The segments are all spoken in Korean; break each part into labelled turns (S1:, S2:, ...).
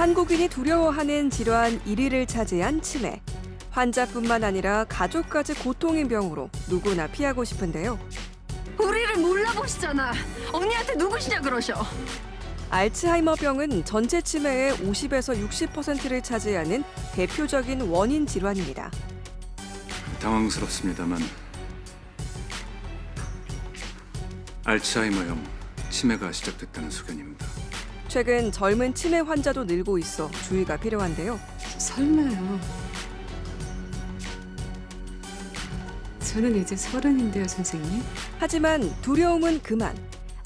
S1: 한국인이 두려워하는 질환 1위를 차지한 치매. 환자뿐만 아니라 가족까지 고통인 병으로 누구나 피하고 싶은데요.
S2: 우리를 몰라보시잖아. 언니한테 누구시냐 그러셔.
S1: 알츠하이머병은 전체 치매의 50에서 60%를 차지하는 대표적인 원인 질환입니다.
S3: 당황스럽습니다만 알츠하이머형 치매가 시작됐다는 소견입니다.
S1: 최근 젊은 치매 환자도 늘고 있어 주의가 필요한데요.
S4: 설마요. 저는 이제 30인데요, 선생님.
S1: 하지만 두려움은 그만.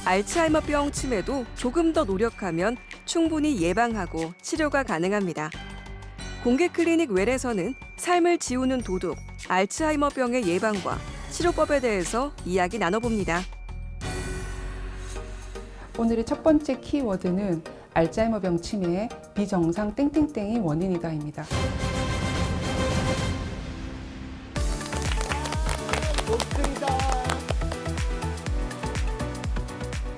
S1: 알츠하이머병 치매도 조금 더 노력하면 충분히 예방하고 치료가 가능합니다. 공개 클리닉 웰에서는 삶을 지우는 도둑, 알츠하이머병의 예방과 치료법에 대해서 이야기 나눠봅니다.
S5: 오늘의 첫 번째 키워드는 알츠하이머병 치매의 비정상 땡땡땡이 원인이다입니다.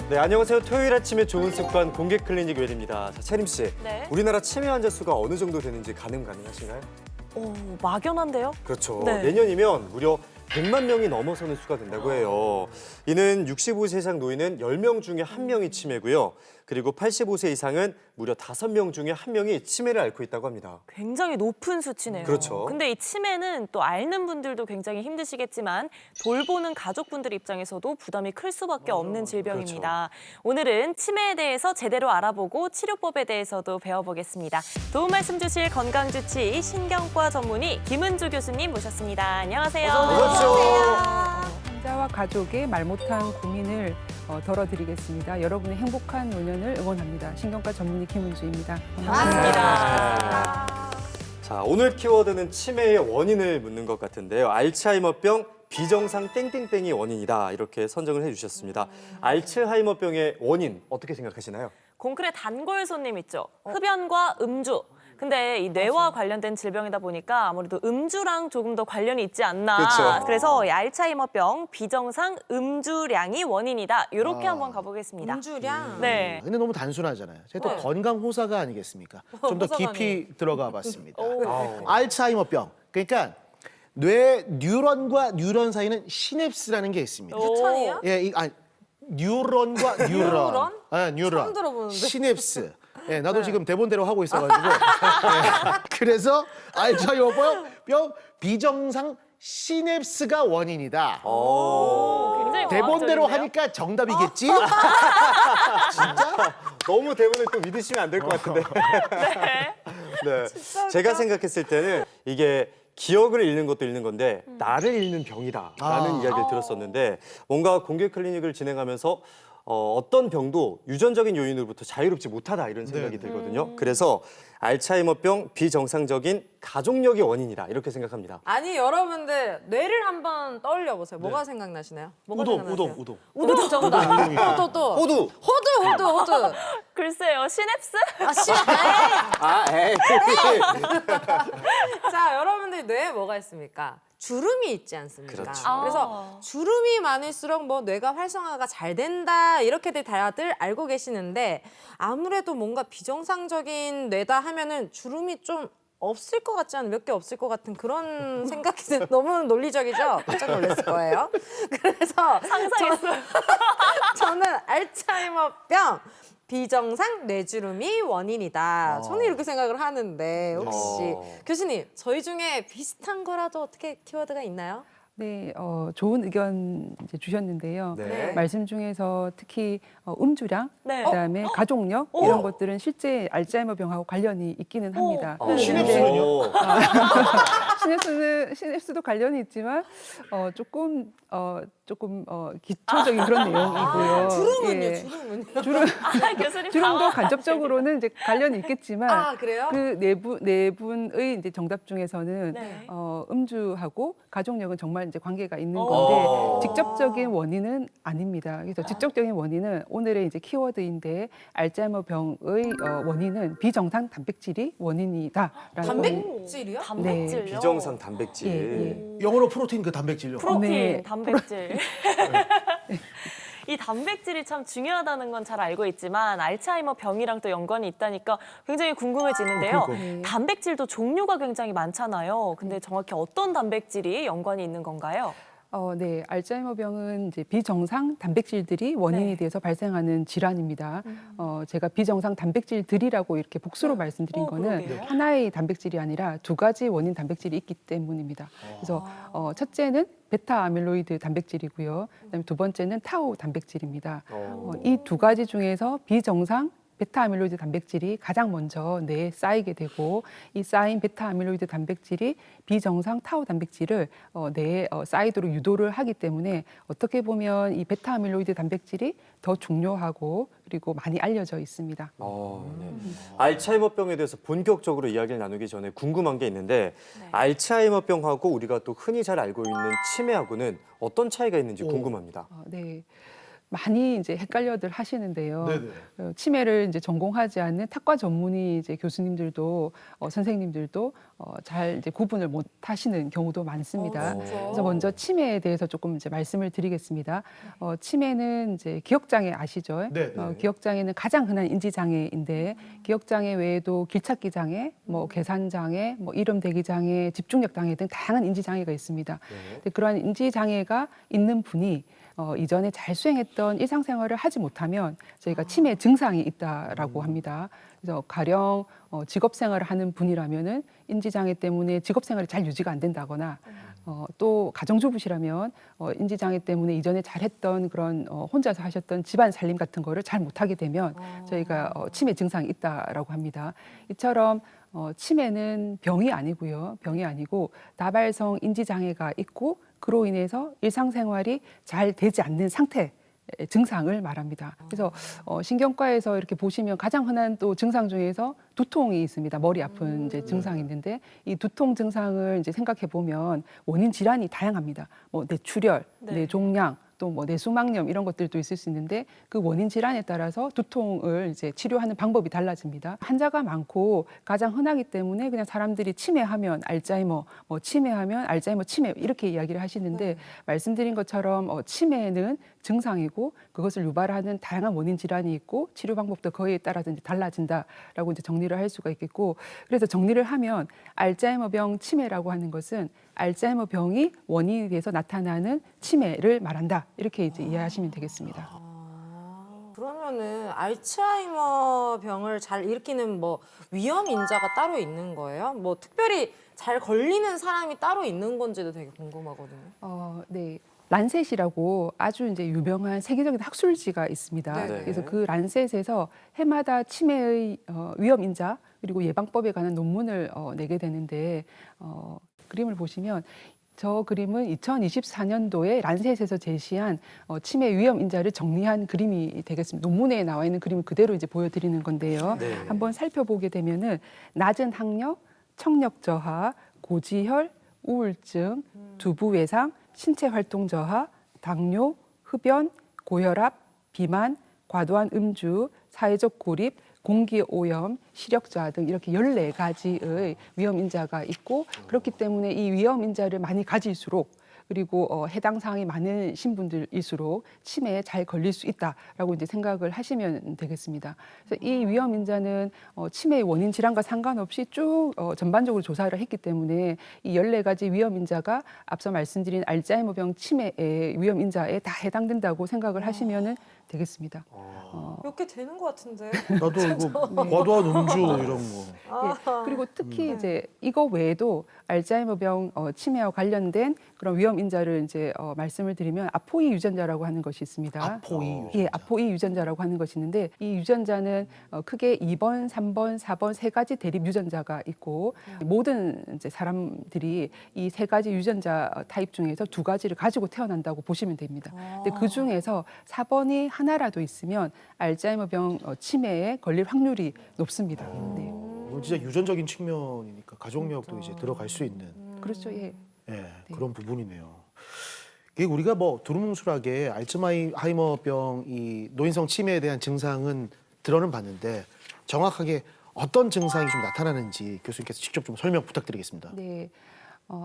S6: 네, 안녕하세요. 토요일 아침에 좋은 습관 공개 클리닉 웰입니다. 자, 채림 씨,
S7: 네.
S6: 우리나라 치매 환자 수가 어느 정도 되는지 가능하신가요?
S7: 막연한데요?
S6: 그렇죠.
S7: 네.
S6: 내년이면 무려 100만 명이 넘어서는 수가 된다고 해요. 이는 65세 이상 노인은 10명 중에 1명이 치매고요. 그리고 85세 이상은 무려 5명 중에 1명이 치매를 앓고 있다고 합니다.
S7: 굉장히 높은 수치네요.
S6: 그렇죠.
S7: 근데 이 치매는 또 앓는 분들도 굉장히 힘드시겠지만 돌보는 가족분들 입장에서도 부담이 클 수밖에 없는 질병입니다. 오늘은 치매에 대해서 제대로 알아보고 치료법에 대해서도 배워보겠습니다. 도움 말씀 주실 건강주치 신경과 전문의 김은주 교수님 모셨습니다. 안녕하세요.
S5: 환자와 가족의 말 못한 고민을 덜어드리겠습니다. 여러분의 행복한 노년을 응원합니다. 신경과 전문의 김은주입니다.
S7: 반갑습니다.
S6: 자, 오늘 키워드는 치매의 원인을 묻는 것 같은데요. 알츠하이머병 비정상 땡땡땡이 원인이다. 이렇게 선정을 해주셨습니다. 알츠하이머병의 원인 어떻게 생각하시나요?
S7: 공클의 단골 손님 있죠? 흡연과 음주. 근데 이 뇌와 관련된 질병이다 보니까 아무래도 음주랑 조금 더 관련이 있지 않나.
S6: 그렇죠.
S7: 그래서 이 알츠하이머병 비정상 음주량이 원인이다. 이렇게 한번 가보겠습니다.
S8: 음주량?
S7: 네.
S8: 근데 너무 단순하잖아요. 제가 또 건강 호사가 아니겠습니까? 좀 더 깊이 들어가 봤습니다. 알츠하이머병. 그러니까 뇌 뉴런과 뉴런 사이는 시냅스라는 게 있습니다.
S2: 유천이요?
S8: 예, 뉴런과 뉴런.
S2: 뉴런?
S8: 아, 뉴런.
S2: 처음 들어보는데.
S8: 시냅스. 예, 나도 지금 대본대로 하고 있어가지고. 예. 그래서 알츠하이머병 비정상 시냅스가 원인이다.
S7: 굉장히
S8: 대본대로
S7: 과학적인데요?
S8: 하니까 정답이겠지?
S6: 진짜? 너무 대본을 또 믿으시면 안 될 것 같은데. 네. 제가 생각했을 때는 이게 기억을 잃는 것도 잃는 건데 나를 잃는 병이다라는 이야기를 들었었는데 뭔가 공개 클리닉을 진행하면서 어떤 병도 유전적인 요인으로부터 자유롭지 못하다 이런 생각이 들거든요. 그래서 알츠하이머병 비정상적인 가족력이 원인이다 이렇게 생각합니다.
S2: 아니 여러분들 뇌를 한번 떠올려 보세요. 뭐가 생각나시나요? 뭐가 생각나세요?
S8: 우동.
S2: 우동 정답. 또.
S6: 호두.
S2: 호두.
S7: 글쎄요, 시냅스?
S6: 에이.
S2: 자, 여러분들 뇌에 뭐가 있습니까? 주름이 있지 않습니까?
S6: 그렇죠.
S2: 그래서 주름이 많을수록 뭐 뇌가 활성화가 잘 된다 이렇게들 다들 알고 계시는데 아무래도 뭔가 비정상적인 뇌다 하면은 주름이 좀 없을 것 같지 않은 몇 개 없을 것 같은 그런 생각이 너무 논리적이죠? 깜짝 놀랐을 거예요. 그래서
S7: 상상했어요.
S2: 저는 알츠하이머병 비정상 뇌주름이 원인이다. 저는 이렇게 생각을 하는데 혹시 교수님 저희 중에 비슷한 거라도 어떻게 키워드가 있나요?
S5: 네, 좋은 의견 이제 주셨는데요.
S6: 네.
S5: 말씀 중에서 특히 음주량,
S7: 네.
S5: 그다음에 가족력 이런 것들은 실제 알츠하이머병하고 관련이 있기는 합니다.
S8: 시냅스는요?
S5: 시냅스도 관련이 있지만 조금 기초적인 그런 내용이고요.
S2: 주름은요?
S5: 예.
S2: 주름은요?
S7: 교수님
S5: 주름도 간접적으로는 이제 관련이 있겠지만
S2: 아, 그래요?
S5: 그 네 분의 이제 정답 중에서는
S7: 네.
S5: 음주하고 가족력은 정말 이제 관계가 있는 건데 직접적인 원인은 아닙니다. 그래서 직접적인 원인은 오늘의 이제 키워드인데 알츠하이머병의 원인은 비정상 단백질이 원인이다라는
S2: 단백질이요?
S7: 단백질요?
S6: 비정상 단백질.
S5: 예.
S8: 영어로 프로테인 그 단백질요.
S7: 프로틴,
S5: 네.
S7: 단백질. 이 단백질이 참 중요하다는 건 잘 알고 있지만 알츠하이머 병이랑 또 연관이 있다니까 굉장히 궁금해지는데요.
S8: 그러니까.
S7: 단백질도 종류가 굉장히 많잖아요. 근데 정확히 어떤 단백질이 연관이 있는 건가요?
S5: 네, 알츠하이머병은 이제 비정상 단백질들이 원인이
S7: 네.
S5: 돼서 발생하는 질환입니다. 제가 비정상 단백질들이라고 이렇게 복수로 말씀드린 거는
S7: 그러게요.
S5: 하나의 단백질이 아니라 두 가지 원인 단백질이 있기 때문입니다. 그래서 첫째는 베타 아밀로이드 단백질이고요. 그다음에 두 번째는 타우 단백질입니다. 이 두 가지 중에서 비정상 베타 아밀로이드 단백질이 가장 먼저 뇌에 쌓이게 되고 이 쌓인 베타 아밀로이드 단백질이 비정상 타우 단백질을 뇌에 쌓이도록 유도를 하기 때문에 어떻게 보면 이 베타 아밀로이드 단백질이 더 중요하고 그리고 많이 알려져 있습니다.
S6: 네. 알츠하이머병에 대해서 본격적으로 이야기를 나누기 전에 궁금한 게 있는데 알츠하이머병하고 우리가 또 흔히 잘 알고 있는 치매하고는 어떤 차이가 있는지 궁금합니다.
S5: 네. 많이 이제 헷갈려들 하시는데요.
S8: 네네.
S5: 치매를 이제 전공하지 않는 탁과 전문의 이제 교수님들도 선생님들도 잘 이제 구분을 못 하시는 경우도 많습니다. 그래서 먼저 치매에 대해서 조금 이제 말씀을 드리겠습니다. 치매는 이제 기억장애 아시죠?
S8: 네.
S5: 기억장애는 가장 흔한 인지장애인데 기억장애 외에도 길찾기 장애, 뭐 계산장애, 뭐 이름대기 장애, 집중력 장애 등 다양한 인지장애가 있습니다. 근데 그러한 인지장애가 있는 분이 이전에 잘 수행했던 일상생활을 하지 못하면 저희가 치매 증상이 있다라고 합니다. 그래서 가령 직업생활을 하는 분이라면은 인지장애 때문에 직업생활이 잘 유지가 안 된다거나 또 가정주부시라면 인지장애 때문에 이전에 잘했던 그런 혼자서 하셨던 집안 살림 같은 거를 잘 못하게 되면 저희가 치매 증상이 있다라고 합니다. 이처럼 치매는 병이 아니고요. 병이 아니고 다발성 인지장애가 있고 그로 인해서 일상생활이 잘 되지 않는 상태 증상을 말합니다. 그래서 신경과에서 이렇게 보시면 가장 흔한 또 증상 중에서 두통이 있습니다. 머리 아픈 이제 증상이 있는데 이 두통 증상을 이제 생각해 보면 원인 질환이 다양합니다. 뭐 뇌출혈, 뇌종양, 또 뭐 뇌수막염 이런 것들도 있을 수 있는데 그 원인 질환에 따라서 두통을 이제 치료하는 방법이 달라집니다. 환자가 많고 가장 흔하기 때문에 그냥 사람들이 치매하면 알츠하이머, 뭐 치매하면 알츠하이머 치매 이렇게 이야기를 하시는데 말씀드린 것처럼 치매는 증상이고 그것을 유발하는 다양한 원인 질환이 있고 치료 방법도 그에 따라서 이제 달라진다라고 이제 정리를 할 수가 있겠고 그래서 정리를 하면 알츠하이머병 치매라고 하는 것은 알츠하이머병이 원인이 돼서 나타나는 치매를 말한다. 이렇게 이제 이해하시면 되겠습니다.
S2: 그러면은 알츠하이머 병을 잘 일으키는 뭐 위험 인자가 따로 있는 거예요? 뭐 특별히 잘 걸리는 사람이 따로 있는 건지도 되게 궁금하거든요.
S5: 네. 란셋이라고 아주 이제 유명한 세계적인 학술지가 있습니다.
S2: 네네.
S5: 그래서 그 란셋에서 해마다 치매의 위험 인자 그리고 예방법에 관한 논문을 내게 되는데 그림을 보시면 저 그림은 2024년도에 란셋에서 제시한 치매 위험 인자를 정리한 그림이 되겠습니다. 논문에 나와 있는 그림을 그대로 이제 보여드리는 건데요. 한번 살펴보게 되면은 낮은 학력, 청력 저하, 고지혈, 우울증, 두부 외상, 신체 활동 저하, 당뇨, 흡연, 고혈압, 비만, 과도한 음주, 사회적 고립, 공기 오염, 시력 저하 등 이렇게 14가지의 위험 인자가 있고 그렇기 때문에 이 위험 인자를 많이 가질수록 그리고 해당 사항이 많으신 분들일수록 치매에 잘 걸릴 수 있다라고 이제 생각을 하시면 되겠습니다. 그래서 이 위험 인자는 치매의 원인 질환과 상관없이 쭉 전반적으로 조사를 했기 때문에 이 14가지 위험 인자가 앞서 말씀드린 알츠하이머병 치매의 위험 인자에 다 해당된다고 생각을 하시면 되겠습니다.
S2: 몇 개 되는 것 같은데.
S8: 나도 이거 과도한 음주 이런 거.
S5: 예, 그리고 특히 이제 이거 외에도 알츠하이머병 치매와 관련된 그런 위험 인자를 이제 말씀을 드리면 아포이 유전자라고 하는 것이 있습니다.
S8: 아포이 유전자.
S5: 예, 아포이 유전자라고 하는 것이 있는데 이 유전자는 크게 2번, 3번, 4번 세 가지 대립 유전자가 있고 모든 이제 사람들이 이 세 가지 유전자 타입 중에서 두 가지를 가지고 태어난다고 보시면 됩니다. 근데 그 중에서 4번이 하나라도 있으면 알츠하이머병 치매에 걸릴 확률이 높습니다. 네.
S8: 이건 진짜 유전적인 측면이니까 가족력도 이제 들어갈 수 있는
S5: 그렇죠. 예.
S8: 그런 부분이네요. 이게 우리가 뭐 두루뭉술하게 알츠하이머병 이 노인성 치매에 대한 증상은 들어는 봤는데 정확하게 어떤 증상이 좀 나타나는지 교수님께서 직접 좀 설명 부탁드리겠습니다.
S5: 네.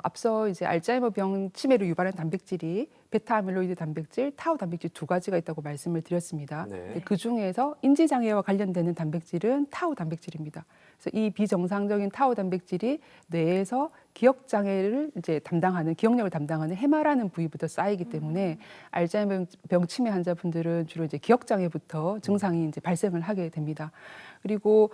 S5: 앞서 이제 알츠하이머병 치매를 유발하는 단백질이 베타 아밀로이드 단백질, 타우 단백질 두 가지가 있다고 말씀을 드렸습니다.
S6: 네.
S5: 그 중에서 인지 장애와 관련되는 단백질은 타우 단백질입니다. 그래서 이 비정상적인 타우 단백질이 뇌에서 기억 장애를 이제 담당하는 기억력을 담당하는 해마라는 부위부터 쌓이기 때문에 알츠하이머병 치매 환자분들은 주로 이제 기억 장애부터 증상이 이제 발생을 하게 됩니다. 그리고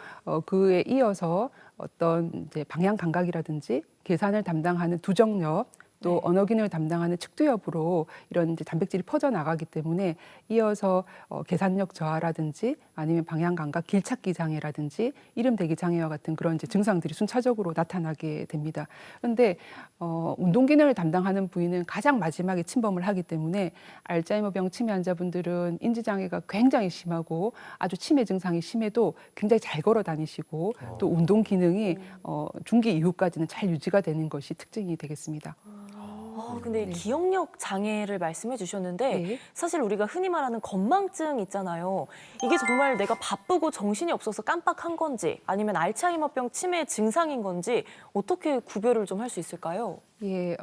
S5: 그에 이어서 어떤 이제 방향 감각이라든지 계산을 담당하는 두정력 또 언어 기능을 담당하는 측두엽으로 이런 이제 단백질이 퍼져 나가기 때문에 이어서 계산력 저하라든지 아니면 방향 감각 길찾기 장애라든지 이름 대기 장애와 같은 그런 이제 증상들이 순차적으로 나타나게 됩니다. 그런데 운동 기능을 담당하는 부위는 가장 마지막에 침범을 하기 때문에 알츠하이머병 치매 환자분들은 인지 장애가 굉장히 심하고 아주 치매 증상이 심해도 굉장히 잘 걸어 다니시고 또 운동 기능이 중기 이후까지는 잘 유지가 되는 것이 특징이 되겠습니다.
S7: 근데 기억력 장애를 말씀해 주셨는데
S5: 네.
S7: 사실 우리가 흔히 말하는 건망증 있잖아요. 이게 정말 내가 바쁘고 정신이 없어서 깜빡한 건지 아니면 알츠하이머병 치매 증상인 건지 어떻게 구별을 좀 할 수 있을까요?
S5: 예,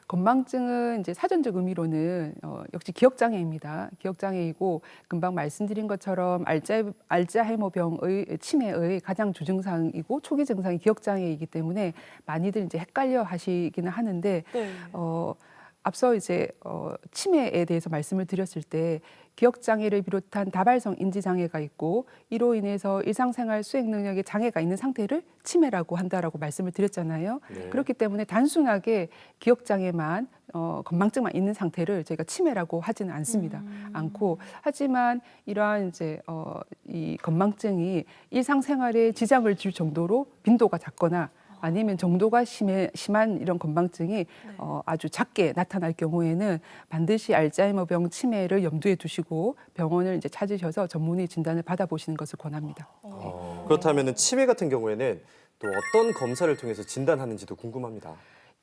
S5: 건망증은 이제 사전적 의미로는 역시 기억장애입니다. 기억장애이고 금방 말씀드린 것처럼 알츠하이머병의 치매의 가장 주증상이고 초기 증상이 기억장애이기 때문에 많이들 이제 헷갈려 하시기는 하는데
S7: 네.
S5: 앞서 이제 치매에 대해서 말씀을 드렸을 때 기억장애를 비롯한 다발성 인지장애가 있고 이로 인해서 일상생활 수행 능력에 장애가 있는 상태를 치매라고 한다라고 말씀을 드렸잖아요.
S6: 네.
S5: 그렇기 때문에 단순하게 기억장애만 건망증만 있는 상태를 저희가 치매라고 하지는 않고 하지만 이러한 이제 이 건망증이 일상생활에 지장을 줄 정도로 빈도가 작거나 아니면 정도가 심한 이런 건망증이 아주 작게 나타날 경우에는 반드시 알츠하이머병 치매를 염두에 두시고 병원을 이제 찾으셔서 전문의 진단을 받아보시는 것을 권합니다.
S6: 그렇다면 치매 같은 경우에는 또 어떤 검사를 통해서 진단하는지도 궁금합니다.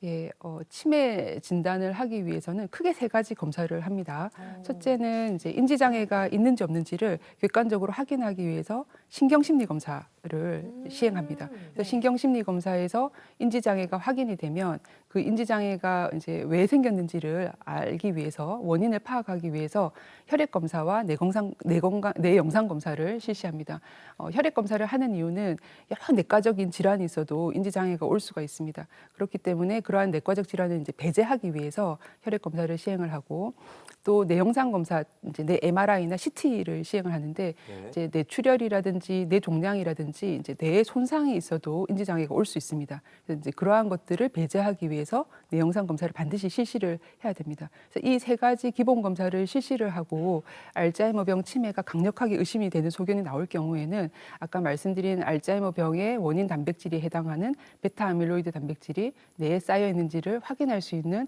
S5: 예, 치매 진단을 하기 위해서는 크게 세 가지 검사를 합니다. 첫째는 이제 인지장애가 있는지 없는지를 객관적으로 확인하기 위해서 신경심리 검사를 시행합니다. 그래서 신경심리 검사에서 인지장애가 확인이 되면 그 인지장애가 이제 왜 생겼는지를 알기 위해서 원인을 파악하기 위해서 혈액 검사와 뇌영상 검사를 실시합니다. 혈액 검사를 하는 이유는 여러 내과적인 질환이 있어도 인지장애가 올 수가 있습니다. 그렇기 때문에 그러한 내과적 질환을 이제 배제하기 위해서 혈액 검사를 시행을 하고 또 뇌영상 검사, 이제 뇌 MRI나 CT를 시행을 하는데 이제 뇌출혈이라든지 뇌종양이라든지 이제 뇌에 손상이 있어도 인지장애가 올 수 있습니다. 그래서 이제 그러한 것들을 배제하기 위해서 뇌영상 검사를 반드시 실시를 해야 됩니다. 그래서 이 세 가지 기본 검사를 실시를 하고 알츠하이머병 치매가 강력하게 의심이 되는 소견이 나올 경우에는 아까 말씀드린 알츠하이머병의 원인 단백질이 해당하는 베타 아밀로이드 단백질이 뇌에 쌓여 있는지를 확인할 수 있는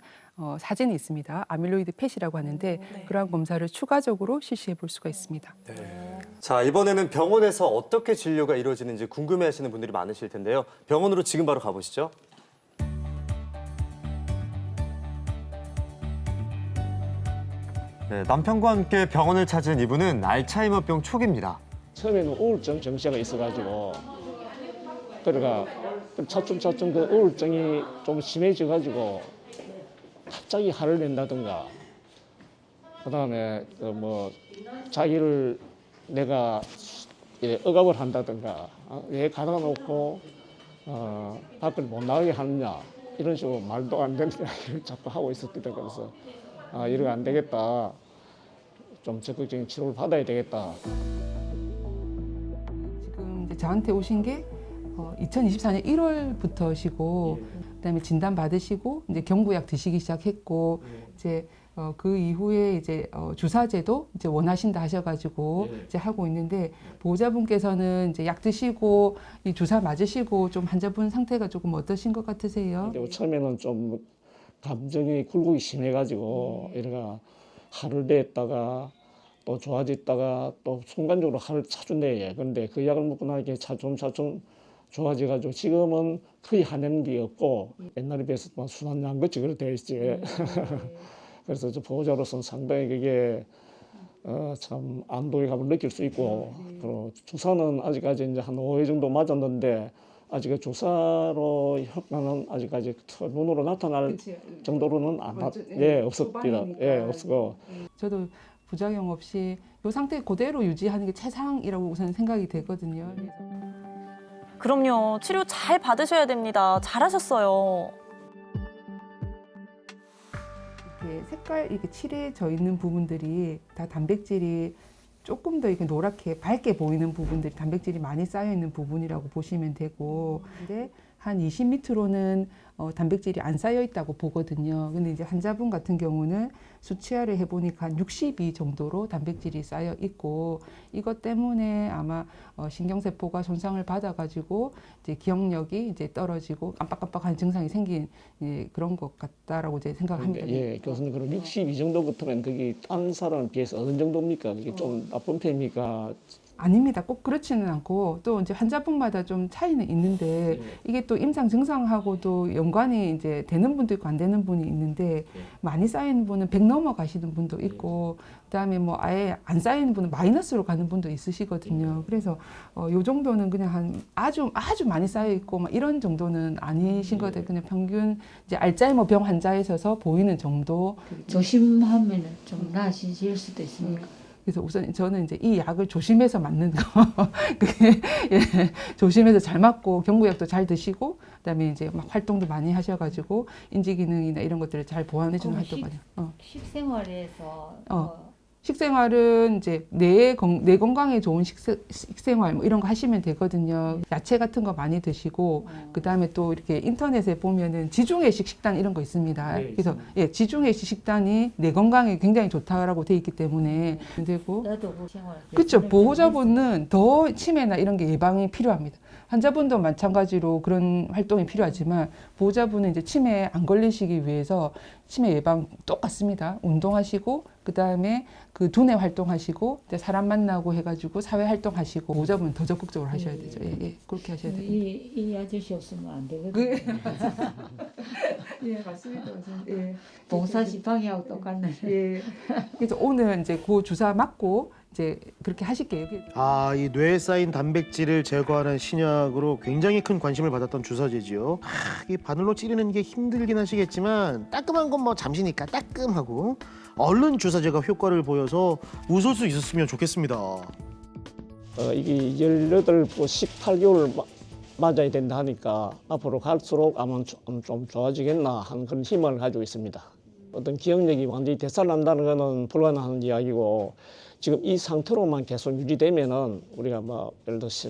S5: 사진이 있습니다. 아밀로이드 펫이라고 하는데 그러한 검사를 추가적으로 실시해 볼 수가 있습니다.
S6: 자, 이번에는 병원에서 어떻게 진료가 이루어지는지 궁금해하시는 분들이 많으실 텐데요. 병원으로 지금 바로 가보시죠. 네, 남편과 함께 병원을 찾은 이분은 알츠하이머병 초기입니다.
S9: 처음에는 우울증 증세가 있어가지고 그러니까 차츰 그 우울증이 좀 심해져가지고 갑자기 화를 낸다든가 그다음에 그 뭐 자기를 내가 억압을 한다든가 왜 가다 놓고 밖을 못 나가게 하느냐 이런 식으로 말도 안 되는 이야기를 자꾸 하고 있었거든. 그래서 이러면 안 되겠다. 좀 적극적인 치료를 받아야 되겠다.
S5: 지금 이제 저한테 오신 게 2024년 1월부터시고 그다음에 진단 받으시고 이제 경구약 드시기 시작했고 이제 그 이후에 이제 주사제도 이제 원하신다 하셔가지고 이제 하고 있는데 보호자분께서는 이제 약 드시고 이 주사 맞으시고 좀 환자분 상태가 조금 어떠신 것 같으세요?
S9: 근데 처음에는 좀 감정이 굴곡이 심해가지고 이래가 하루 냈다가 또 좋아졌다가 또 순간적으로 하루 차준대. 그런데 그 약을 먹고 나니까 차츰 좋아져가지고 지금은 거의 화내는 게 없고 옛날에 비해서 순한 것이 그렇게 되어 있지. 그래서 저 보호자로서는 상당히 그게 참 안도의 감을 느낄 수 있고 그리고 주사는 아직까지 이제 한 5회 정도 맞았는데 아직 조사로 효과는 아직까지 눈으로 나타날 정도로는 없습니다. 없고.
S5: 저도 부작용 없이 이 상태 그대로 유지하는 게 최상이라고 우선 생각이 되거든요.
S7: 그럼요. 치료 잘 받으셔야 됩니다. 잘하셨어요.
S5: 이렇게 색깔 이렇게 칠해져 있는 부분들이 다 단백질이 조금 더 이렇게 노랗게 밝게 보이는 부분들이 단백질이 많이 쌓여 있는 부분이라고 보시면 되고, 근데 한 20m로는 단백질이 안 쌓여 있다고 보거든요. 근데 이제 환자분 같은 경우는 수치화를 해보니까 한 62 정도로 단백질이 쌓여 있고, 이것 때문에 아마 신경세포가 손상을 받아가지고 이제 기억력이 이제 떨어지고 깜빡깜빡한 증상이 생긴 그런 것 같다라고 이제 생각합니다.
S9: 예, 교수님 그럼 62 정도부터면 그게 다른 사람에 비해서 어느 정도입니까? 그게 좀 나쁜 편입니까?
S5: 아닙니다. 꼭 그렇지는 않고 또 이제 환자분마다 좀 차이는 있는데 이게 또 임상 증상하고도 연관이 이제 되는 분도 있고 안 되는 분이 있는데 많이 쌓이는 분은 100 넘어가시는 분도 있고 그다음에 뭐 아예 안 쌓이는 분은 마이너스로 가는 분도 있으시거든요. 그래서 요 정도는 그냥 한 아주 많이 쌓여 있고 막 이런 정도는 아니신 것 같아요. 그냥 평균 이제 알츠하이머 병 환자에 있어서 보이는 정도.
S10: 조심하면 좀 나아지실 수도 있습니까?
S5: 그래서 우선 저는 이제 이 약을 조심해서 맞는 거, 그게 조심해서 잘 맞고 경구약도 잘 드시고, 그다음에 이제 막 활동도 많이 하셔가지고 인지 기능이나 이런 것들을 잘 보완해주는 활동 많이.
S10: 식생활에서
S5: 식생활은 이제 뇌 건강에 좋은 식생활 뭐 이런 거 하시면 되거든요. 야채 같은 거 많이 드시고 그다음에 또 이렇게 인터넷에 보면은 지중해식 식단 이런 거 있습니다. 그래서 지중해식 식단이 뇌 건강에 굉장히 좋다라고 돼 있기 때문에 되고. 그렇죠. 보호자분은 더 치매나 이런 게 예방이 필요합니다. 환자분도 마찬가지로 그런 활동이 필요하지만 보호자분은 이제 치매에 안 걸리시기 위해서 치매 예방 똑같습니다. 운동하시고 그다음에 그 두뇌 활동하시고 이제 사람 만나고 해가지고 사회 활동하시고 보호자분은 더 적극적으로 하셔야 되죠. 그렇게 하셔야 돼요.
S10: 이 아저씨 없으면 안 되거든요.
S5: 맞습니다.
S10: 봉사지팡이하고 똑같네.
S5: 그래서 오늘 이제 그 주사 맞고 이제 그렇게 하실게요.
S8: 이 뇌에 쌓인 단백질을 제거하는 신약으로 굉장히 큰 관심을 받았던 주사제지요. 이 바늘로 찌르는 게 힘들긴 하시겠지만 따끔한 건 뭐 잠시니까 따끔하고 얼른 주사제가 효과를 보여서 웃을 수 있었으면 좋겠습니다.
S9: 이게 18, 18개월 맞아야 된다 하니까 앞으로 갈수록 아마 좀 좋아지겠나 하는 그런 희망을 가지고 있습니다. 어떤 기억력이 완전히 되살아난다는 것은 불가능한 이야기고 지금 이 상태로만 계속 유지되면은 우리가 뭐 예를 들어서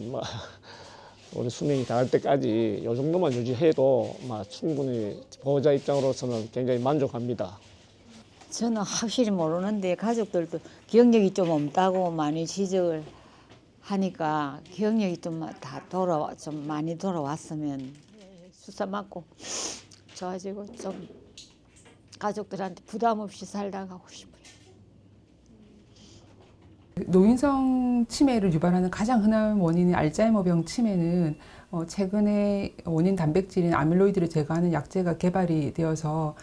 S9: 우리 수명이 닿을 때까지 이 정도만 유지해도 충분히 보호자 입장으로서는 굉장히 만족합니다.
S10: 저는 확실히 모르는데 가족들도 기억력이 좀 없다고 많이 지적을 하니까 기억력이 좀 많이 돌아왔으면 주사 맞고 좋아지고 좀 가족들한테 부담 없이 살다 가고 싶어요.
S5: 노인성 치매를 유발하는 가장 흔한 원인인 알츠하이머병 치매는 최근에 원인 단백질인 아밀로이드를 제거하는 약제가 개발이 되어서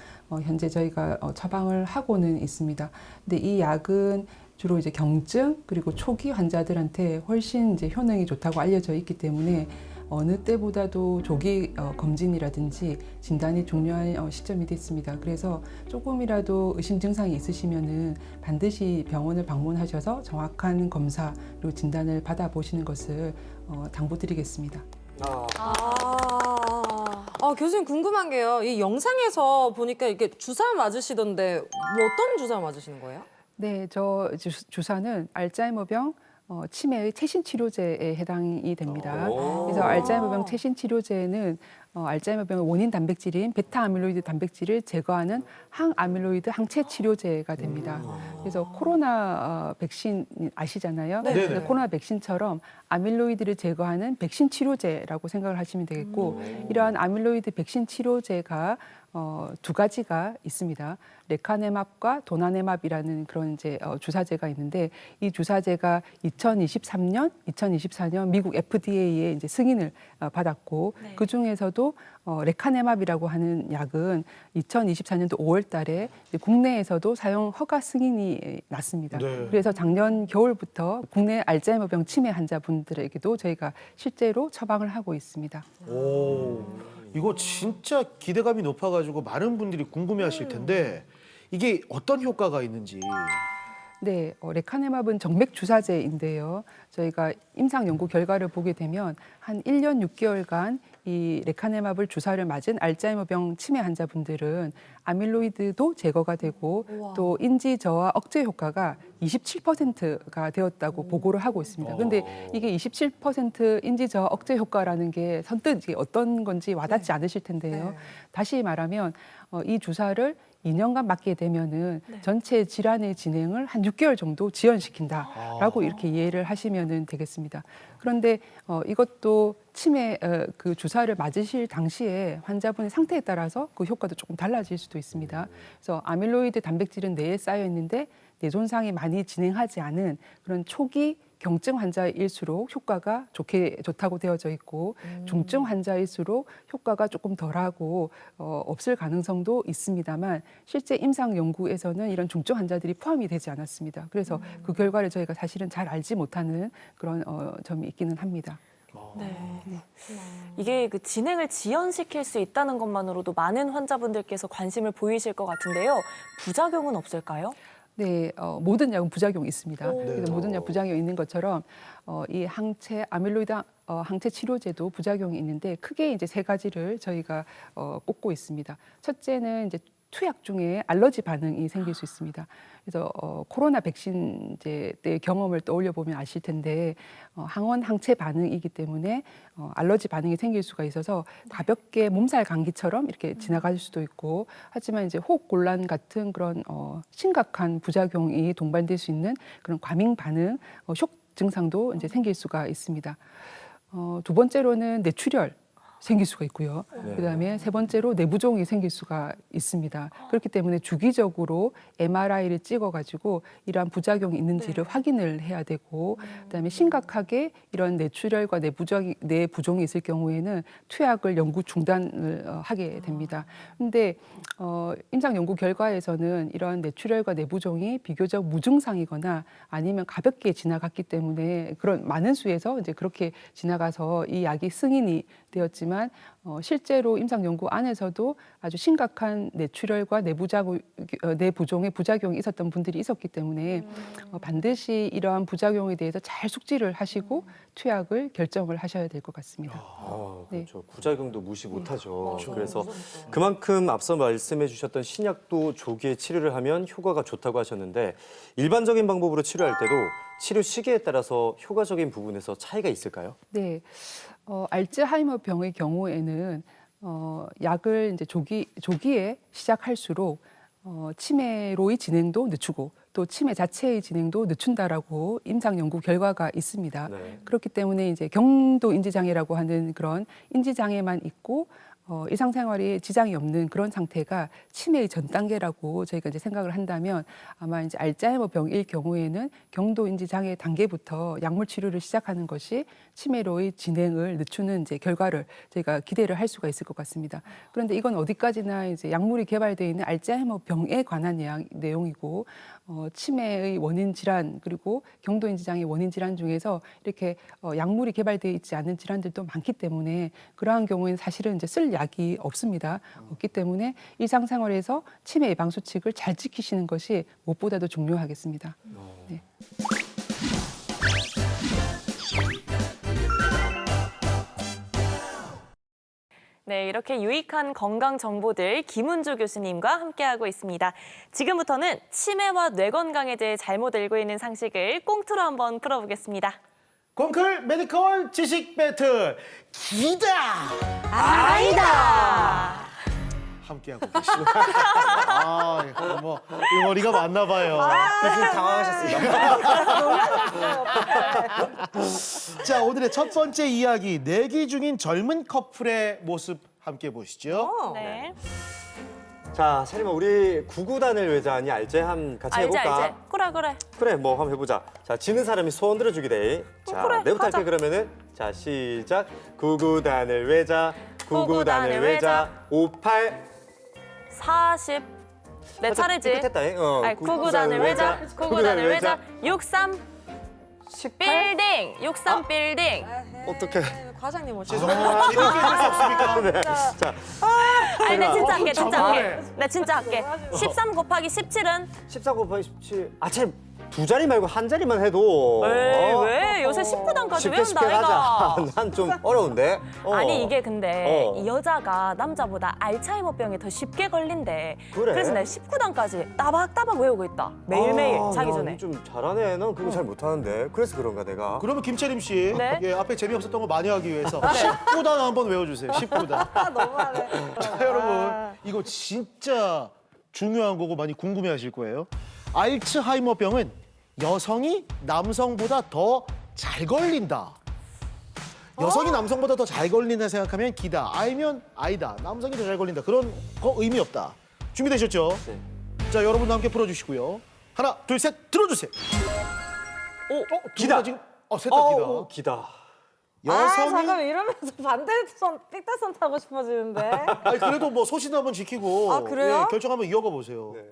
S5: 현재 저희가 처방을 하고는 있습니다. 근데 이 약은 주로 이제 경증 그리고 초기 환자들한테 훨씬 이제 효능이 좋다고 알려져 있기 때문에 어느 때보다도 조기 검진이라든지 진단이 중요한 시점이 됐습니다. 그래서 조금이라도 의심 증상이 있으시면은 반드시 병원을 방문하셔서 정확한 검사 그리고 진단을 받아보시는 것을 당부드리겠습니다.
S2: 교수님 궁금한 게요. 이 영상에서 보니까 이게 주사 맞으시던데 어떤 주사 맞으시는 거예요?
S5: 네, 저 주사는 알츠하이머병 치매의 최신 치료제에 해당이 됩니다. 그래서 알츠하이머병 최신 치료제는 알츠하이머병의 원인 단백질인 베타 아밀로이드 단백질을 제거하는 항아밀로이드 항체 치료제가 됩니다. 그래서 코로나 백신 아시잖아요. 그래서 코로나 백신처럼 아밀로이드를 제거하는 백신 치료제라고 생각을 하시면 되겠고 이러한 아밀로이드 백신 치료제가 두 가지가 있습니다. 레카네맙과 도나네맙이라는 그런 이제 주사제가 있는데 이 주사제가 2024년 미국 FDA에 이제 승인을 받았고
S7: 네.
S5: 그 중에서도 레카네맙이라고 하는 약은 2024년도 5월달에 국내에서도 사용 허가 승인이 났습니다.
S8: 네.
S5: 그래서 작년 겨울부터 국내 알츠하이머병 치매 환자분들에게도 저희가 실제로 처방을 하고 있습니다.
S8: 오, 이거 진짜 기대감이 높아가지고 많은 분들이 궁금해하실 텐데 이게 어떤 효과가 있는지.
S5: 네, 레카네맙은 정맥 주사제인데요. 저희가 임상 연구 결과를 보게 되면 한 1년 6개월간 이 레카네맙을 주사를 맞은 알츠하이머병 치매 환자분들은 아밀로이드도 제거가 되고 또 인지 저하 억제 효과가 27%가 되었다고 보고를 하고 있습니다. 그런데 이게 27% 인지 저하 억제 효과라는 게 선뜻 이게 어떤 건지 와닿지 않으실 텐데요. 다시 말하면 이 주사를 2년간 맞게 되면은 전체 질환의 진행을 한 6개월 정도 지연시킨다라고 이렇게 이해를 하시면 되겠습니다. 그런데 이것도 치매 그 주사를 맞으실 당시에 환자분의 상태에 따라서 그 효과도 조금 달라질 수도 있습니다. 그래서 아밀로이드 단백질은 뇌에 쌓여 있는데 뇌 손상이 많이 진행하지 않은 그런 초기 경증 환자일수록 효과가 좋다고 되어져 있고 중증 환자일수록 효과가 조금 덜하고 없을 가능성도 있습니다만 실제 임상 연구에서는 이런 중증 환자들이 포함이 되지 않았습니다. 그래서 그 결과를 저희가 사실은 잘 알지 못하는 그런 점이 있기는 합니다.
S7: 네. 이게 그 진행을 지연시킬 수 있다는 것만으로도 많은 환자분들께서 관심을 보이실 것 같은데요. 부작용은 없을까요?
S5: 네, 모든 약은 부작용이 있습니다.
S8: 네.
S5: 그래서 모든 약 부작용이 있는 것처럼 이 항체 아밀로이드 항체 치료제도 부작용이 있는데 크게 이제 세 가지를 저희가 꼽고 있습니다. 첫째는 이제 투약 중에 알러지 반응이 생길 수 있습니다. 그래서 코로나 백신 이제 때 경험을 떠올려 보면 아실 텐데 항원 항체 반응이기 때문에 알러지 반응이 생길 수가 있어서 가볍게 몸살 감기처럼 이렇게 지나갈 수도 있고 하지만 이제 호흡 곤란 같은 그런 심각한 부작용이 동반될 수 있는 그런 과민 반응, 쇼크 증상도 이제 생길 수가 있습니다. 두 번째로는 뇌출혈. 생길 수가 있고요. 그다음에 세 번째로 내부종이 생길 수가 있습니다. 그렇기 때문에 주기적으로 MRI를 찍어가지고 이러한 부작용이 있는지를 확인을 해야 되고, 그다음에 심각하게 이런 뇌출혈과 내부종이 있을 경우에는 투약을 영구 중단을 하게 됩니다. 그런데 임상 연구 결과에서는 이런 뇌출혈과 내부종이 비교적 무증상이거나 아니면 가볍게 지나갔기 때문에 그런 많은 수에서 이제 그렇게 지나가서 이 약이 승인이 되었지만 실제로 임상 연구 안에서도 아주 심각한 뇌출혈과 내부종의 부작용이 있었던 분들이 있었기 때문에 반드시 이러한 부작용에 대해서 잘 숙지를 하시고 투약을 결정을 하셔야 될 것 같습니다.
S6: 그렇죠. 부작용도 무시 못하죠. 그래서 그만큼 앞서 말씀해 주셨던 신약도 조기에 치료를 하면 효과가 좋다고 하셨는데 일반적인 방법으로 치료할 때도 치료 시기에 따라서 효과적인 부분에서 차이가 있을까요?
S5: 네. 알츠하이머 병의 경우에는 약을 이제 조기에 시작할수록 치매로의 진행도 늦추고 또 치매 자체의 진행도 늦춘다라고 임상 연구 결과가 있습니다.
S6: 네.
S5: 그렇기 때문에 이제 경도 인지 장애라고 하는 그런 인지 장애만 있고 일상생활에 지장이 없는 그런 상태가 치매의 전 단계라고 저희가 이제 생각을 한다면 아마 이제 알츠하이머 병일 경우에는 경도 인지 장애 단계부터 약물 치료를 시작하는 것이 치매로의 진행을 늦추는 이제 결과를 저희가 기대를 할 수가 있을 것 같습니다. 그런데 이건 어디까지나 이제 약물이 개발되어 있는 알츠하이머 병에 관한 내용이고 치매의 원인 질환 그리고 경도 인지 장애 원인 질환 중에서 이렇게 약물이 개발되어 있지 않은 질환들도 많기 때문에 그러한 경우에는 사실은 이제 쓸 약이 없습니다. 없기 때문에 일상생활에서 치매 예방 수칙을 잘 지키시는 것이 무엇보다도 중요하겠습니다. 네.
S7: 네, 이렇게 유익한 건강 정보들 김은주 교수님과 함께하고 있습니다. 지금부터는 치매와 뇌 건강에 대해 잘못 알고 있는 상식을 꽁트로 한번 풀어보겠습니다.
S8: 콩클 메디컬 지식 배틀 기다
S7: 아니다.
S8: 함께하고 계십니다. 뭐 이 머리가 맞나 봐요.
S6: 교수님 당황하셨습니다.
S8: 자, 오늘의 첫 번째 이야기 내기 중인 젊은 커플의 모습 함께 보시죠.
S7: 네.
S6: 자, 사리마 우리 구구단을 외자하니 알제 같이
S7: 알지
S6: 해볼까?
S7: 알지. 그래.
S6: 그래, 뭐 한번 해보자. 자, 지는 사람이 소원 들어주기 돼. 자,
S7: 그래,
S6: 내부터
S7: 하자.
S6: 할게 그러면은. 자, 시작. 구구단을 외자, 구구단을
S7: 구구단을
S6: 외자. 58.
S7: 40. 내 차례지.
S6: 했다.
S7: 아니, 구구단을 외자. 구구단을 외자. 63 빌딩. 63 빌딩.
S6: 어떻게?
S2: 과장님 오시.
S8: 죄송합니다. 재밌게 해줄 수 없습니까?
S6: 네. 자,
S7: 아니, 내 진짜 할게. 진짜
S8: 잘하네.
S7: 할게. 내 진짜 할게. 13 곱하기 17은?
S6: 14 곱하기 17. 아, 참. 두 자리 말고 한 자리만 해도.
S7: 에이, 왜? 요새 19단까지
S6: 쉽게
S7: 외운다,
S6: 하자.
S7: 아이가.
S6: 난 좀 어려운데.
S7: 아니 이게 근데
S6: 어.
S7: 이 여자가 남자보다 알츠하이머병에 더 쉽게 걸린대.
S6: 그래?
S7: 그래서 내가 19단까지 따박따박 외우고 있다. 매일매일
S6: 아,
S7: 자기
S6: 야,
S7: 전에.
S6: 좀 잘하네. 난 그거 잘 못하는데. 그래서 그런가 내가.
S8: 그러면 김채림 씨,
S7: 네?
S8: 예, 앞에 재미없었던 거 많이 하기 위해서 19단 한번 외워주세요. 19단.
S2: 너무하네.
S8: 자, 여러분, 이거 진짜 중요한 거고 많이 궁금해하실 거예요. 알츠하이머병은 여성이 남성보다 더 잘 걸린다. 여성이 남성보다 더 잘 걸린다 생각하면 기다. 아니면 아니다. 남성이 더 잘 걸린다. 그런 거 의미 없다. 준비되셨죠?
S6: 네.
S8: 자, 여러분도 함께 풀어주시고요. 하나, 둘, 셋, 들어주세요.
S6: 기다.
S8: 지금 셋 다 기다.
S6: 기다.
S8: 여성이
S2: 잠깐만 이러면서 반대손 삑다손 타고 싶어지는데.
S8: 아니, 그래도 뭐 소신 한번 지키고
S2: 아, 그래요?
S8: 예, 결정 한번 이어가 보세요.
S6: 네.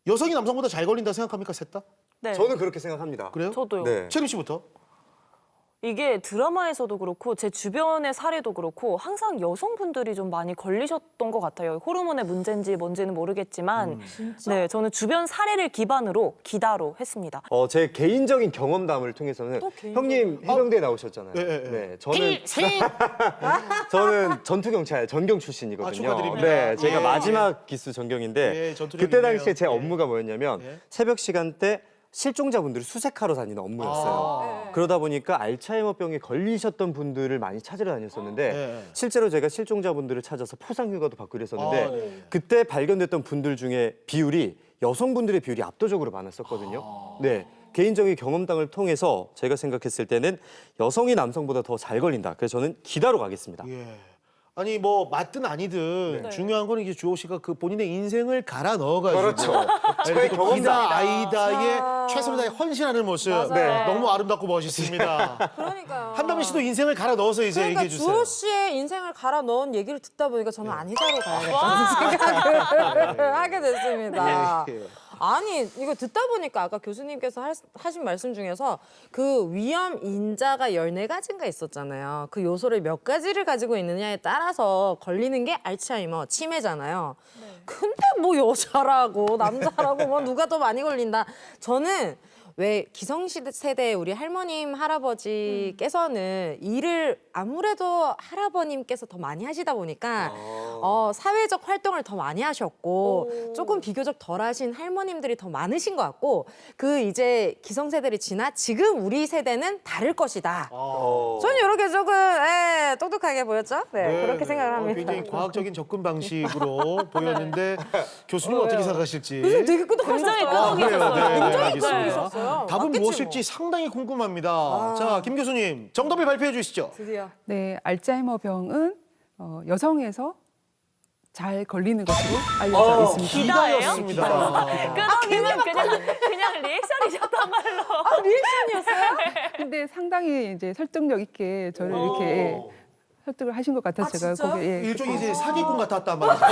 S8: 여성이 남성보다 잘 걸린다 생각합니까, 셋 다?
S7: 네.
S6: 저는 그렇게 생각합니다.
S8: 그래요?
S7: 저도요.
S6: 네.
S8: 채림 씨부터.
S7: 이게 드라마에서도 그렇고 제 주변의 사례도 그렇고 항상 여성분들이 좀 많이 걸리셨던 것 같아요. 호르몬의 문제인지 뭔지는 모르겠지만 네, 저는 주변 사례를 기반으로 기다로 했습니다.
S6: 제 개인적인 경험담을 통해서는 형님 해병대 나오셨잖아요.
S8: 네.
S6: 저는 전투경찰 전경 출신이거든요.
S8: 아, 축하드립니다.
S6: 네, 제가
S8: 예.
S6: 마지막 기수 전경인데
S8: 예, 전투력이
S6: 그때
S8: 있네요.
S6: 당시에 제
S8: 예.
S6: 업무가 뭐였냐면
S8: 예.
S6: 새벽 시간대 실종자분들을 수색하러 다니는 업무였어요. 그러다 보니까 알츠하이머병에 걸리셨던 분들을 많이 찾으러 다녔었는데
S8: 네.
S6: 실제로 제가 실종자분들을 찾아서 포상휴가도 받고 이랬었는데
S8: 네.
S6: 그때 발견됐던 분들 중에 비율이 여성분들의 비율이 압도적으로 많았었거든요. 네. 개인적인 경험담을 통해서 제가 생각했을 때는 여성이 남성보다 더 잘 걸린다. 그래서 저는 기다로 가겠습니다.
S8: 예. 아니 뭐 맞든 아니든 중요한 거는 이제 주호 씨가 그 본인의 인생을 갈아 넣어가지고
S6: 그렇죠. 저의
S8: 이렇게
S6: 경험담.
S8: 기다 아이다의 최선을 다해 헌신하는 모습
S2: 네.
S8: 너무 아름답고 멋있습니다.
S2: 그러니까요.
S8: 한담희 씨도 인생을 갈아 넣어서 이제
S2: 그러니까
S8: 얘기해 주세요.
S2: 주호 씨의 인생을 갈아 넣은 얘기를 듣다 보니까 저는 안희자로 가야겠다는 생각을 하게 됐습니다.
S8: 예.
S2: 아니 이거 듣다 보니까 아까 교수님께서 하신 말씀 중에서 그 위험 인자가 14가지인가 있었잖아요. 그 요소를 몇 가지를 가지고 있느냐에 따라서 걸리는 게 알츠하이머, 치매잖아요. 근데 뭐 여자라고 남자라고 뭐 누가 더 많이 걸린다. 저는 왜 기성세대의 우리 할머님, 할아버지께서는 일을 아무래도 할아버님께서 더 많이 하시다 보니까 사회적 활동을 더 많이 하셨고 조금 비교적 덜하신 할머님들이 더 많으신 것 같고 그 이제 기성세대를 지나 지금 우리 세대는 다를 것이다. 저는 이렇게 조금 똑똑하게 보였죠? 네, 그렇게 생각을 합니다.
S8: 굉장히 과학적인 접근 방식으로 보였는데 교수님 은 어떻게 생각하실지.
S2: 교수님 되게 끄덕하셨어요.
S7: 굉장히 끄덕이셨어요.
S8: 그래요? 네,
S2: 굉장히
S8: 알겠습니다.
S2: 끄덕이셨어요.
S8: 답은
S2: 맞겠지
S8: 무엇일지
S2: 뭐.
S8: 상당히 궁금합니다. 자, 김 교수님 정답을 발표해 주시죠.
S2: 드디어.
S5: 네, 알츠하이머병은 여성에서 잘 걸리는 것으로 알려져 있습니다.
S7: 기다예요?
S8: 기다였습니다.
S7: 끄덕이면 그냥 리액션이셨던 걸로.
S2: 리액션이었어요?
S5: 근데 상당히 이제 설득력 있게 저를 이렇게 설득을 하신 것 같아서 제가
S2: 진짜요?
S5: 거기에
S8: 일종의 이제 사기꾼 같았단 말이죠.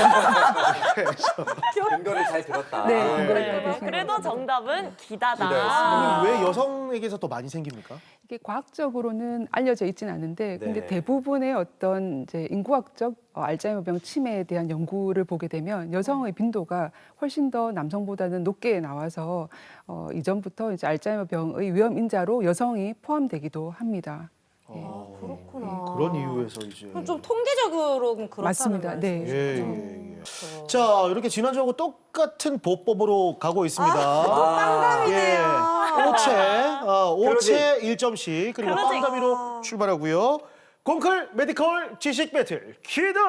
S6: 근거를 잘 들었다.
S5: 네, 근거를
S7: 네,
S5: 잘 드신
S7: 그래도
S5: 것 같아요.
S7: 정답은 기다다.
S8: 그럼 왜 여성에게서 더 많이 생깁니까?
S5: 이게 과학적으로는 알려져 있지는 않은데 근데
S6: 네.
S5: 대부분의 어떤 이제 인구학적 알츠하이머병 치매에 대한 연구를 보게 되면 여성의 빈도가 훨씬 더 남성보다는 높게 나와서 이전부터 이제 알츠하이머병의 위험 인자로 여성이 포함되기도 합니다.
S2: 그렇구나.
S8: 그런 이유에서 이제.
S2: 그럼 좀 통계적으로 그렇다는
S5: 맞습니다. 네.
S2: 말씀이시죠?
S8: 자, 이렇게 지난주하고 똑같은 보법으로 가고 있습니다.
S2: 빵담이네요.
S8: 오체 1점씩 그리고
S7: 그러지.
S8: 빵담이로 출발하고요. 콩클 메디컬 지식 배틀 기다!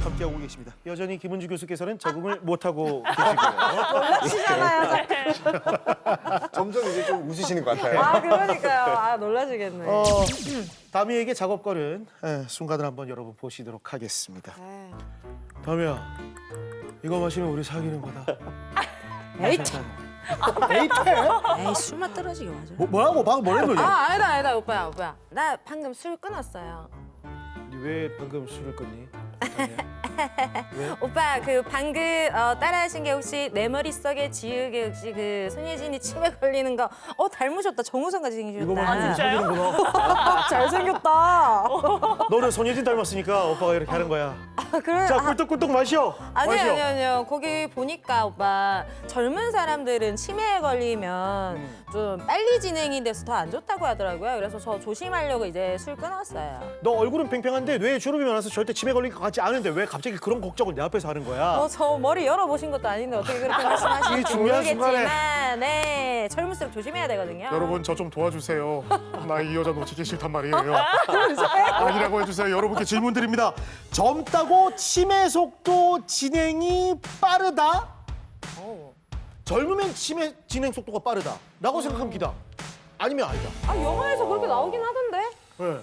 S8: 함께 함께하고 계십니다. 여전히 김은주 교수께서는 적응을 못하고 계시고요.
S2: 놀라시잖아요.
S6: 점점 이제 좀 웃으시는 것 같아요.
S2: 아 그러니까요. 아 놀라시겠네.
S8: 다미에게 작업걸은 순간을 한번 여러분 보시도록 하겠습니다. 다미야, 이거 마시면 우리 사귀는 거다.
S2: 에잇.
S8: 데이트해?
S2: 에이 술맛 떨어지게 맞아.
S8: 뭐라고? 방금 뭐랬노?
S2: 아 아니다 오빠야. 나 방금 술 끊었어요.
S8: 왜 방금 술을 끊니?
S2: 오빠 그 방금 따라하신 게 혹시 내 머릿속에 지우개 혹시 그 손예진이 치매 걸리는 거 닮으셨다. 정우성까지 생기셨다.
S8: 이거 보면 사귀는구나.
S2: 잘생겼다.
S8: 너는 손예진 닮았으니까 오빠가 이렇게 하는 거야.
S2: 그래.
S8: 자, 꿀떡꿀떡 마셔.
S2: 아니요. 거기 보니까 오빠 젊은 사람들은 치매에 걸리면 좀 빨리 진행이 돼서 더 안 좋다고 하더라고요. 그래서 저 조심하려고 이제 술 끊었어요.
S8: 너 얼굴은 팽팽한데 뇌에 주름이 많아서 절대 치매 걸릴 것 같지 않은데 왜 갑자기 그런 걱정을 내 앞에서 하는 거야?
S2: 저 머리 열어보신 것도 아닌데 어떻게 그렇게 말씀하시는지
S8: 이 중요한
S2: 모르겠지만 네 젊을수록 조심해야 되거든요.
S11: 여러분 저 좀 도와주세요. 나 이 여자 놓치기 싫단 말이에요. 아니라고 해주세요. 여러분께 질문 드립니다.
S8: 젊다고 치매 속도 진행이 빠르다? 젊으면 치매 진행 속도가 빠르다 라고 생각하면 기다. 아니면 아니다.
S2: 영화에서 그렇게 나오긴 하던데.
S8: 네.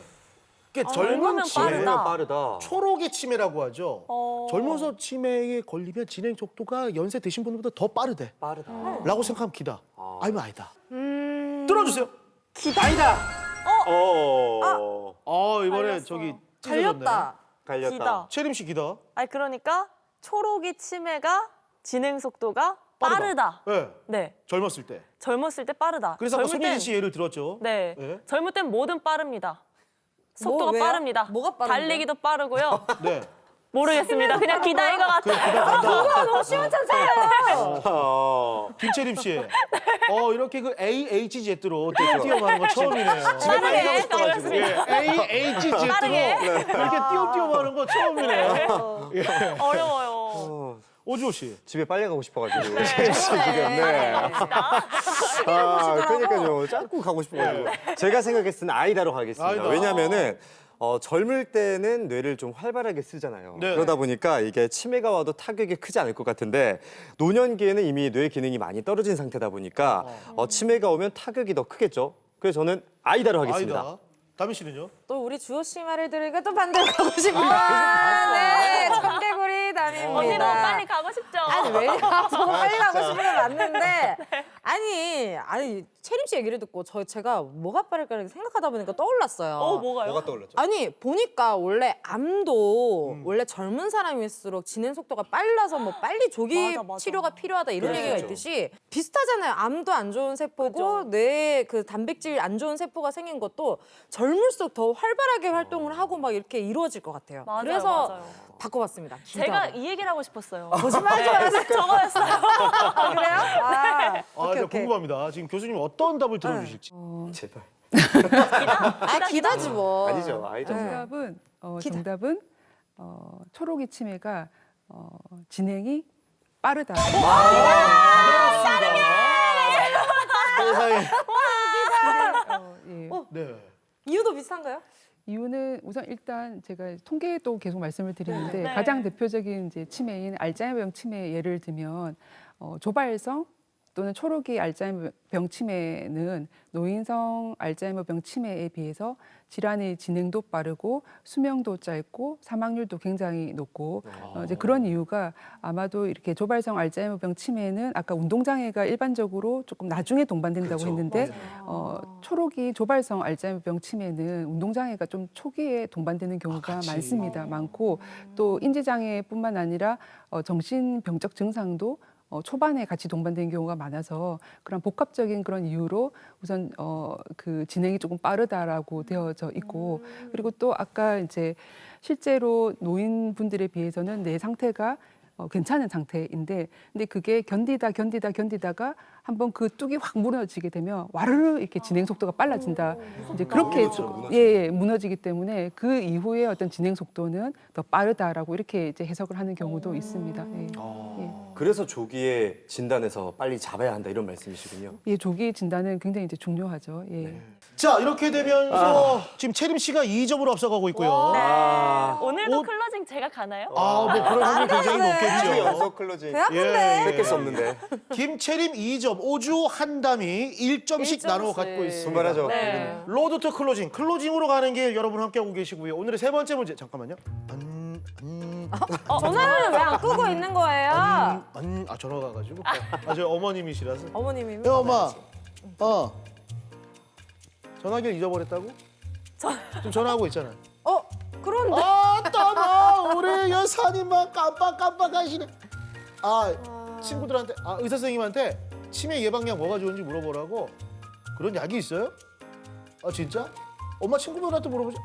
S8: 그러니까
S7: 젊으면
S8: 젊은 치매는
S6: 빠르다.
S8: 초록의 치매라고 하죠. 젊어서 치매에 걸리면 진행 속도가 연세 드신 분보다 더 빠르대.
S6: 빠르다.
S8: 라고 생각하면 기다. 아니면 아니다. 들어주세요.
S2: 기다.
S8: 아니다. 이번에
S7: 갈렸어.
S8: 저기
S2: 갈렸다.
S6: 갈렸다.
S7: 기다.
S8: 채림 씨 기다.
S7: 아니 그러니까 초록이 치매가 진행 속도가 빠르다.
S8: 네.
S7: 네.
S8: 젊었을 때.
S7: 젊었을 때 빠르다.
S8: 그래서 아까
S7: 젊을
S8: 손예진
S7: 땐-
S8: 씨 예를 들었죠.
S7: 네.
S8: 네.
S7: 젊을 땐 뭐든 빠릅니다. 속도가
S2: 왜요?
S7: 빠릅니다.
S2: 뭐가 빠른데요?
S7: 달리기도 빠르고요.
S8: 네.
S7: 모르겠습니다. 그냥 기다인 것
S8: 그래,
S7: 같아요.
S8: 기다 간다.
S2: 너무 시원찮잖아요.
S8: 김채림 씨. 이렇게 그 AHZ로 띄엄띄엄하는 건 처음이네요.
S6: 집에 빨리 가고
S7: 빠르게
S6: 싶어가지고.
S8: AHZ로 이렇게 띄엄띄엄하는 건 처음이네요.
S7: 어려워요.
S8: 오주호 씨.
S6: 집에 빨리 가고 싶어가지고. 지금 네. 그러니까요. 자꾸 가고 싶어가지고. 제가 생각했을 때는 아이다로 가겠습니다.
S8: 아이다.
S6: 왜냐면은 젊을 때는 뇌를 좀 활발하게 쓰잖아요.
S8: 네.
S6: 그러다 보니까 이게 치매가 와도 타격이 크지 않을 것 같은데 노년기에는 이미 뇌 기능이 많이 떨어진 상태다 보니까 치매가 오면 타격이 더 크겠죠. 그래서 저는 아이다로 하겠습니다.
S8: 아이다. 다미 씨는요?
S2: 또 우리 주호 씨 말을 들으니까 또 반대로 가고 싶다. 네, 청개구리 담입니다.
S7: 언니 너무 빨리 가고 싶죠?
S2: 아니 왜 너무 빨리 가고 싶은 건 맞는데 아니 채림 씨 얘기를 듣고 제가 뭐가 빠를까 이렇게 생각하다 보니까 떠올랐어요.
S7: 뭐가요?
S6: 뭐가 떠올랐죠?
S2: 아니 보니까 원래 암도 원래 젊은 사람일수록 진행 속도가 빨라서 뭐 빨리 조기
S7: 맞아.
S2: 치료가 필요하다 이런
S6: 그렇죠.
S2: 얘기가 있듯이 비슷하잖아요. 암도 안 좋은 세포고 뇌에 그 단백질 안 좋은 세포가 생긴 것도 젊을수록 더 활발하게 활동을 하고 막 이렇게 이루어질 것 같아요.
S7: 맞아요,
S2: 그래서
S7: 맞아요.
S2: 바꿔봤습니다.
S7: 제가 이 얘기를 하고 싶었어요.
S2: 거짓말 좀 하세요.
S7: 저거였어요.
S2: 아, 그래요? 아, 오케이.
S8: 궁금합니다. 지금 교수님 어떤 답을 들어주실지.
S6: 제발.
S2: 기다지 뭐.
S6: 아니죠. 아이죠.
S5: 정답은 초록이 치매가 진행이 빠르다.
S6: 세상에.
S8: 네.
S2: 이유도 비슷한가요?
S5: 이유는 우선 일단 제가 통계도 계속 말씀을 드리는데
S7: 네.
S5: 가장 대표적인 이제 치매인 알츠하이머병 치매 예를 들면 조발성 또는 초록이 알츠하이머병 치매는 노인성 알츠하이머병 치매에 비해서 질환의 진행도 빠르고 수명도 짧고 사망률도 굉장히 높고 이제 그런 이유가 아마도 이렇게 조발성 알츠하이머병 치매는 아까 운동장애가 일반적으로 조금 나중에 동반된다고 했는데 초록이 조발성 알츠하이머병 치매는 운동장애가 좀 초기에 동반되는 경우가 많습니다. 많고 또 인지장애뿐만 아니라 정신병적 증상도 초반에 같이 동반된 경우가 많아서 그런 복합적인 그런 이유로 우선 그 진행이 조금 빠르다라고 되어져 있고 그리고 또 아까 이제 실제로 노인분들에 비해서는 내 상태가 괜찮은 상태인데 근데 그게 견디다가 한번 그 뚝이 확 무너지게 되면 와르르 이렇게 진행 속도가 빨라진다. 이제 그렇게 무너지기 때문에 그 이후에 어떤 진행 속도는 더 빠르다라고 이렇게 이제 해석을 하는 경우도 있습니다. 예.
S6: 그래서 조기에 진단해서 빨리 잡아야 한다 이런 말씀이시군요.
S5: 예, 조기 진단은 굉장히 이제 중요하죠. 예.
S8: 자, 이렇게 되면서 지금 채림 씨가 2점으로 앞서가고 있고요.
S7: 오늘도 클로징 제가 가나요?
S8: 뭐 그럴 확률이 굉장히 높겠죠.
S6: 연속 클로징.
S2: 배 아픈데.
S6: 뺏길 수 없는데.
S8: 김채림 2점, 오주 한담이 1점씩 나누어 갖고 있습니다.
S6: 분발하죠.
S7: 네.
S8: 로드 투 클로징으로 가는 길 여러분 함께하고 계시고요. 오늘의 세 번째 문제, 잠깐만요.
S2: 전화를 왜 안 끄고 있는 거예요?
S8: 전화가 와가지고. 저 어머님이시라서.
S2: 어머님이.
S8: 야, 엄마. 전화기를 잊어버렸다고? 지금 전화하고 있잖아.
S2: 그런데.
S8: 따마 우리 여사님만 깜빡깜빡하시네. 친구들한테 의사 선생님한테 치매 예방약 뭐가 좋은지 물어보라고. 그런 약이 있어요? 진짜? 엄마 친구들한테 물어보지.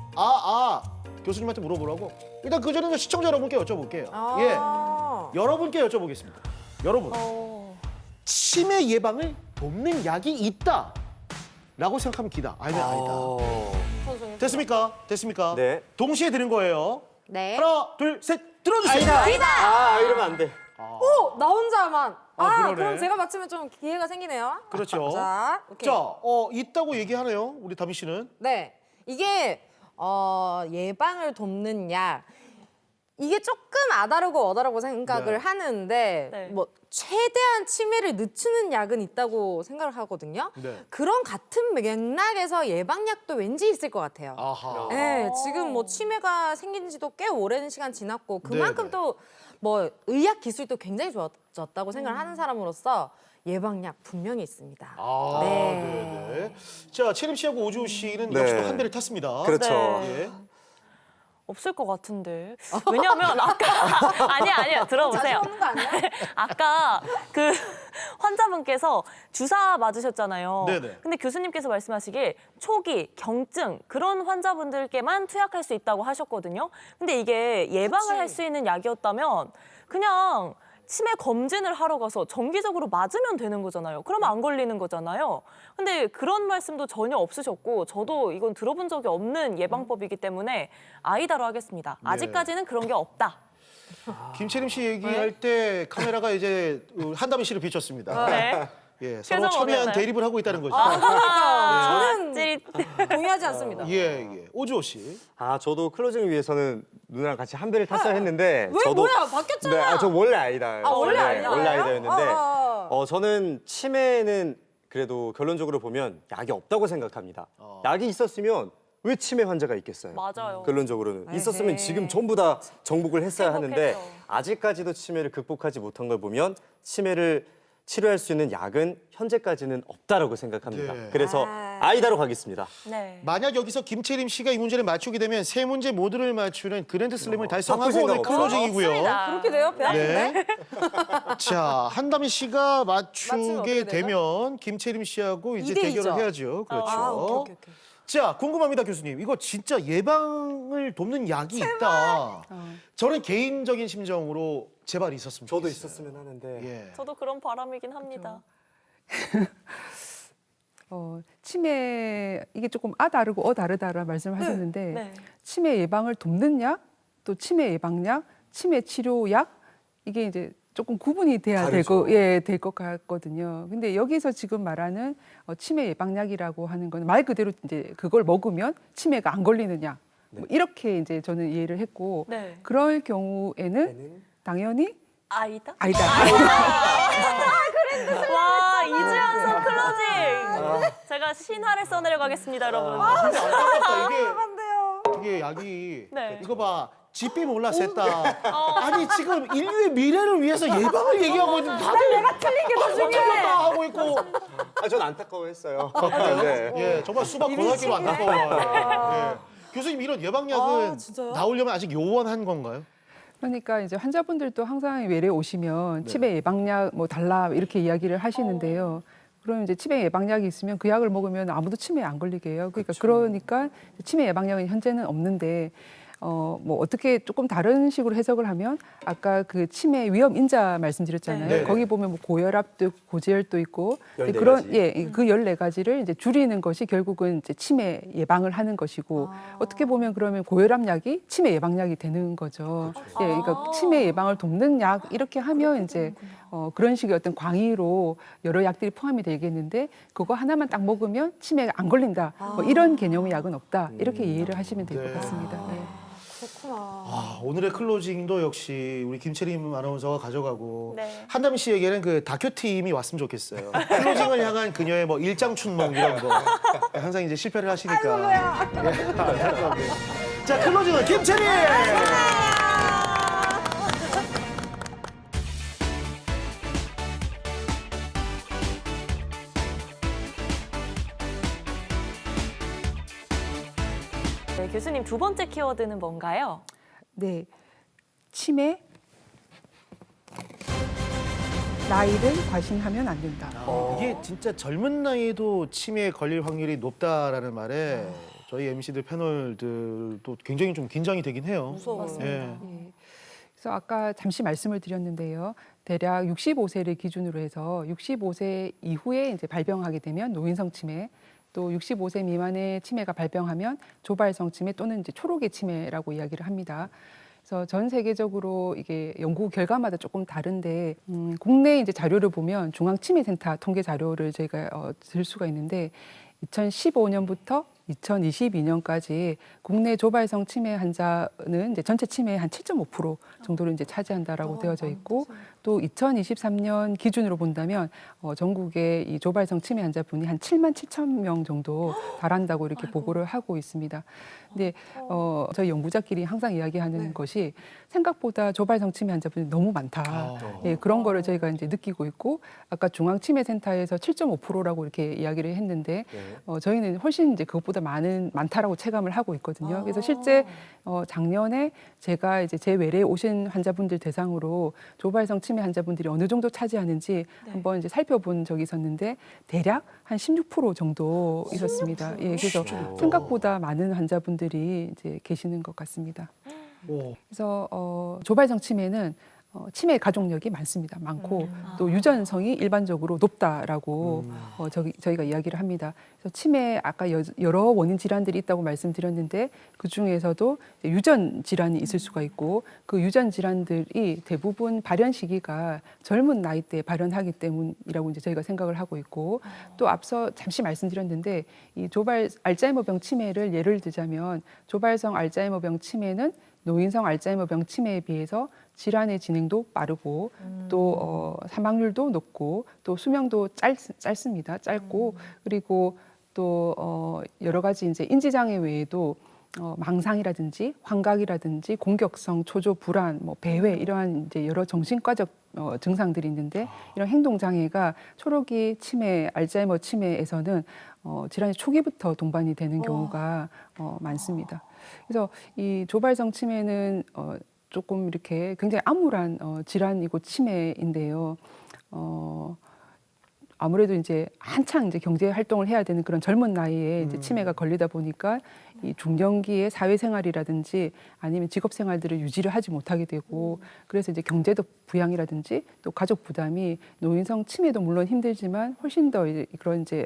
S8: 교수님한테 물어보라고. 일단 그 전에 시청자 여러분께 여쭤볼게요. 여러분께 여쭤보겠습니다. 여러분, 치매 예방을 돕는 약이 있다. 라고 생각하면 기다. 아니면 아니다. 됐습니까?
S6: 네.
S8: 동시에 드는 거예요.
S2: 네.
S8: 하나, 둘, 셋, 들어주세요.
S6: 아니다. 이러면 안 돼.
S2: 나 혼자만.
S8: 그러네.
S2: 그럼 제가 맞추면 좀 기회가 생기네요.
S8: 그렇죠.
S2: 자, 오케이.
S8: 있다고 얘기하네요. 우리 다미 씨는.
S2: 네. 이게 예방을 돕는 약. 이게 조금 아다르고 어다르고 생각을 하는데
S7: 네.
S2: 뭐 최대한 치매를 늦추는 약은 있다고 생각을 하거든요.
S8: 네.
S2: 그런 같은 맥락에서 예방약도 왠지 있을 것 같아요.
S8: 아하.
S2: 네, 지금 뭐 치매가 생긴 지도 꽤 오랜 시간 지났고 그만큼
S8: 네네.
S2: 또 뭐 의학 기술도 굉장히 좋아졌다고 생각을 하는 사람으로서 예방약 분명히 있습니다.
S8: 네. 자, 채림 씨하고 오주 씨는
S6: 네.
S8: 역시 또 한 배를 탔습니다.
S6: 그렇죠.
S8: 예.
S7: 없을 것 같은데. 왜냐면 아까 아니야 들어보세요.
S2: 없는 거 아니야?
S7: 아까 그 환자분께서 주사 맞으셨잖아요.
S8: 네네.
S7: 근데 교수님께서 말씀하시길 초기 경증 그런 환자분들께만 투약할 수 있다고 하셨거든요. 근데 이게 예방을 할 수 있는 약이었다면 그냥 치매 검진을 하러 가서 정기적으로 맞으면 되는 거잖아요. 그러면 안 걸리는 거잖아요. 근데 그런 말씀도 전혀 없으셨고 저도 이건 들어본 적이 없는 예방법이기 때문에 아이다로 하겠습니다. 아직까지는 그런 게 없다.
S8: 김채림 씨 얘기할 때 카메라가 이제 한다미 씨를 비췄습니다.
S7: 네.
S8: 예, 서로
S7: 표정
S8: 첨예한
S7: 어땠나요?
S8: 대립을 하고 있다는 거죠.
S2: 저는 동의하지 않습니다.
S8: 예. 오주호 씨.
S6: 저도 클로징을 위해서는 누나랑 같이 한 배를 탔어야 했는데.
S2: 왜 뭐야 바뀌었잖아.
S6: 네, 저 원래 아이다.
S2: 원래 아이다예요?
S6: 원래 아이다였는데.
S2: 어.
S6: 저는 치매는 그래도 결론적으로 보면 약이 없다고 생각합니다. 약이 있었으면 왜 치매 환자가 있겠어요?
S7: 맞아요.
S6: 결론적으로는 있었으면 지금 전부 다 정복을 했어야 하는데
S7: 행복했죠.
S6: 아직까지도 치매를 극복하지 못한 걸 보면 치매를 치료할 수 있는 약은 현재까지는 없다라고 생각합니다.
S8: 네.
S6: 그래서 아이다로 가겠습니다.
S7: 네.
S8: 만약 여기서 김채림 씨가 이 문제를 맞추게 되면 세 문제 모두를 맞추는 그랜드 슬램을
S6: 바꿀
S8: 달성하고
S6: 생각
S8: 오늘
S6: 없어요.
S8: 클로징이고요.
S7: 없습니다.
S2: 그렇게 돼요? 배 아픈데?
S8: 네. 자, 한다미 씨가
S2: 맞추면
S8: 맞추게
S2: 어떻게 되죠?
S8: 되면 김채림 씨하고 이제
S2: 2대2죠.
S8: 대결을 해야죠. 그렇죠.
S2: 오케이.
S8: 자, 궁금합니다, 교수님. 이거 진짜 예방을 돕는 약이 있다. 저는 개인적인 심정으로 제발 있었으면
S6: 저도
S8: 좋겠어요.
S6: 있었으면 하는데.
S8: 예.
S7: 저도 그런 바람이긴 합니다.
S5: 치매 이게 조금 다르고 다르다라 말씀하셨는데
S7: 네.
S5: 치매 예방을 돕는 약, 또 치매 예방약, 치매 치료약 이게 이제 조금 구분이 돼야
S6: 다르죠.
S5: 될 것 같거든요. 근데 여기서 지금 말하는 치매 예방약이라고 하는 건 말 그대로 이제 그걸 먹으면 치매가 안 걸리는 약. 뭐 이렇게 이제 저는 이해를 했고
S7: 네.
S5: 그럴 경우에는 당연히
S7: 아이다?
S5: 아니다.
S7: 와, 2주 연속 클로징! 제가 신화를 써내려가겠습니다, 여러분.
S8: 근데 안타깝다. 이게 약이
S7: 네.
S8: 이거 봐. 지삐 몰라 셌다. 아니 지금 인류의 미래를 위해서 예방을 얘기하고 있는데 다들 내가 틀린 게 더 중요해 하고 있고.
S6: 전 안타까워했어요. 네.
S8: 예, 정말 수박 고등학교로 안타까워요. 예. 교수님 이런 예방약은 나오려면 아직 요원한 건가요?
S5: 그러니까 이제 환자분들도 항상 외래 오시면 치매 예방약 뭐 달라 이렇게 이야기를 하시는데요. 그럼 이제 치매 예방약이 있으면 그 약을 먹으면 아무도 치매에 안 걸리게 해요. 그러니까 치매 예방약은 현재는 없는데 뭐 어떻게 조금 다른 식으로 해석을 하면 아까 그 치매 위험 인자 말씀드렸잖아요.
S8: 네.
S5: 거기 보면 뭐 고혈압도 있고 고지혈도 있고
S6: 14가지.
S5: 그런 그 14가지를 이제 줄이는 것이 결국은 이제 치매 예방을 하는 것이고 어떻게 보면 그러면 고혈압 약이 치매 예방약이 되는 거죠. 그러니까 치매 예방을 돕는 약 이렇게 하면 이제 그런 식의 어떤 광의로 여러 약들이 포함이 되겠는데 그거 하나만 딱 먹으면 치매가 안 걸린다. 뭐 이런 개념의 약은 없다. 이렇게 이해를 하시면 될 것 같습니다. 네.
S2: 그렇구나.
S8: 아, 오늘의 클로징도 역시 우리 김채림 아나운서가 가져가고
S7: 네.
S8: 한담 씨에게는 그 다큐 팀이 왔으면 좋겠어요. 클로징을 향한 그녀의 뭐 일장춘몽 이런 거 항상 이제 실패를 하시니까. 예, 자, 클로징은 김채림.
S7: 네, 교수님 두 번째 키워드는 뭔가요?
S5: 네, 치매, 나이를 과신하면 안 된다.
S8: 이게 진짜 젊은 나이에도 치매에 걸릴 확률이 높다라는 말에 저희 MC들 패널들도 굉장히 좀 긴장이 되긴 해요.
S2: 무서워요.
S8: 예.
S5: 예. 그래서 아까 잠시 말씀을 드렸는데요. 대략 65세를 기준으로 해서 65세 이후에 이제 발병하게 되면 노인성 치매, 또 65세 미만의 치매가 발병하면 조발성 치매 또는 이제 초록의 치매라고 이야기를 합니다. 그래서 전 세계적으로 이게 연구 결과마다 조금 다른데 국내 이제 자료를 보면 중앙치매센터 통계 자료를 저희가 들 수가 있는데 2015년부터 2022년까지 국내 조발성 치매 환자는 이제 전체 치매의 한 7.5% 정도를 이제 차지한다라고 되어져 있고 또 2023년 기준으로 본다면 전국의 이 조발성 치매 환자분이 한 7만 7천 명 정도 달한다고 이렇게 보고를 하고 있습니다. 근데 저희 연구자끼리 항상 이야기하는 것이 생각보다 조발성 치매 환자분이 너무 많다. 예, 그런 거를 저희가 이제 느끼고 있고 아까 중앙치매센터에서 7.5%라고 이렇게 이야기를 했는데 저희는 훨씬 이제 그것보다 많다라고 체감을 하고 있거든요. 그래서 실제 작년에 제가 이제 제 외래에 오신 환자분들 대상으로 조발성 치매 환자분들이 어느 정도 차지하는지 한번 이제 살펴본 적이 있었는데 대략 한 16% 정도 있었습니다. 예, 그래서 생각보다 많은 환자분들이 이제 계시는 것 같습니다. 그래서 조발성 치매는 치매 가족력이 많습니다. 또 유전성이 일반적으로 높다라고 저희가 이야기를 합니다. 그래서 치매 아까 여러 원인 질환들이 있다고 말씀드렸는데 그 중에서도 유전 질환이 있을 수가 있고 그 유전 질환들이 대부분 발현 시기가 젊은 나이대에 발현하기 때문이라고 이제 저희가 생각을 하고 있고 또 앞서 잠시 말씀드렸는데 이 알츠하이머병 치매를 예를 들자면 조발성 알츠하이머병 치매는 노인성 알츠하이머병 치매에 비해서 질환의 진행도 빠르고 또 사망률도 높고 또 수명도 짧습니다. 짧고 그리고 또 여러 가지 이제 인지장애 외에도 망상이라든지 환각이라든지 공격성 초조 불안, 뭐 배회 이러한 이제 여러 정신과적 증상들이 있는데 이런 행동 장애가 초록이 치매, 알츠하이머 치매에서는 질환의 초기부터 동반이 되는 경우가 많습니다. 그래서 이 조발성 치매는 조금 이렇게 굉장히 암울한 질환이고 치매인데요. 아무래도 이제 한창 이제 경제 활동을 해야 되는 그런 젊은 나이에 이제 치매가 걸리다 보니까 이 중년기의 사회생활이라든지 아니면 직업생활들을 유지를 하지 못하게 되고 그래서 이제 경제적 부양이라든지 또 가족 부담이 노인성 치매도 물론 힘들지만 훨씬 더 그런 이제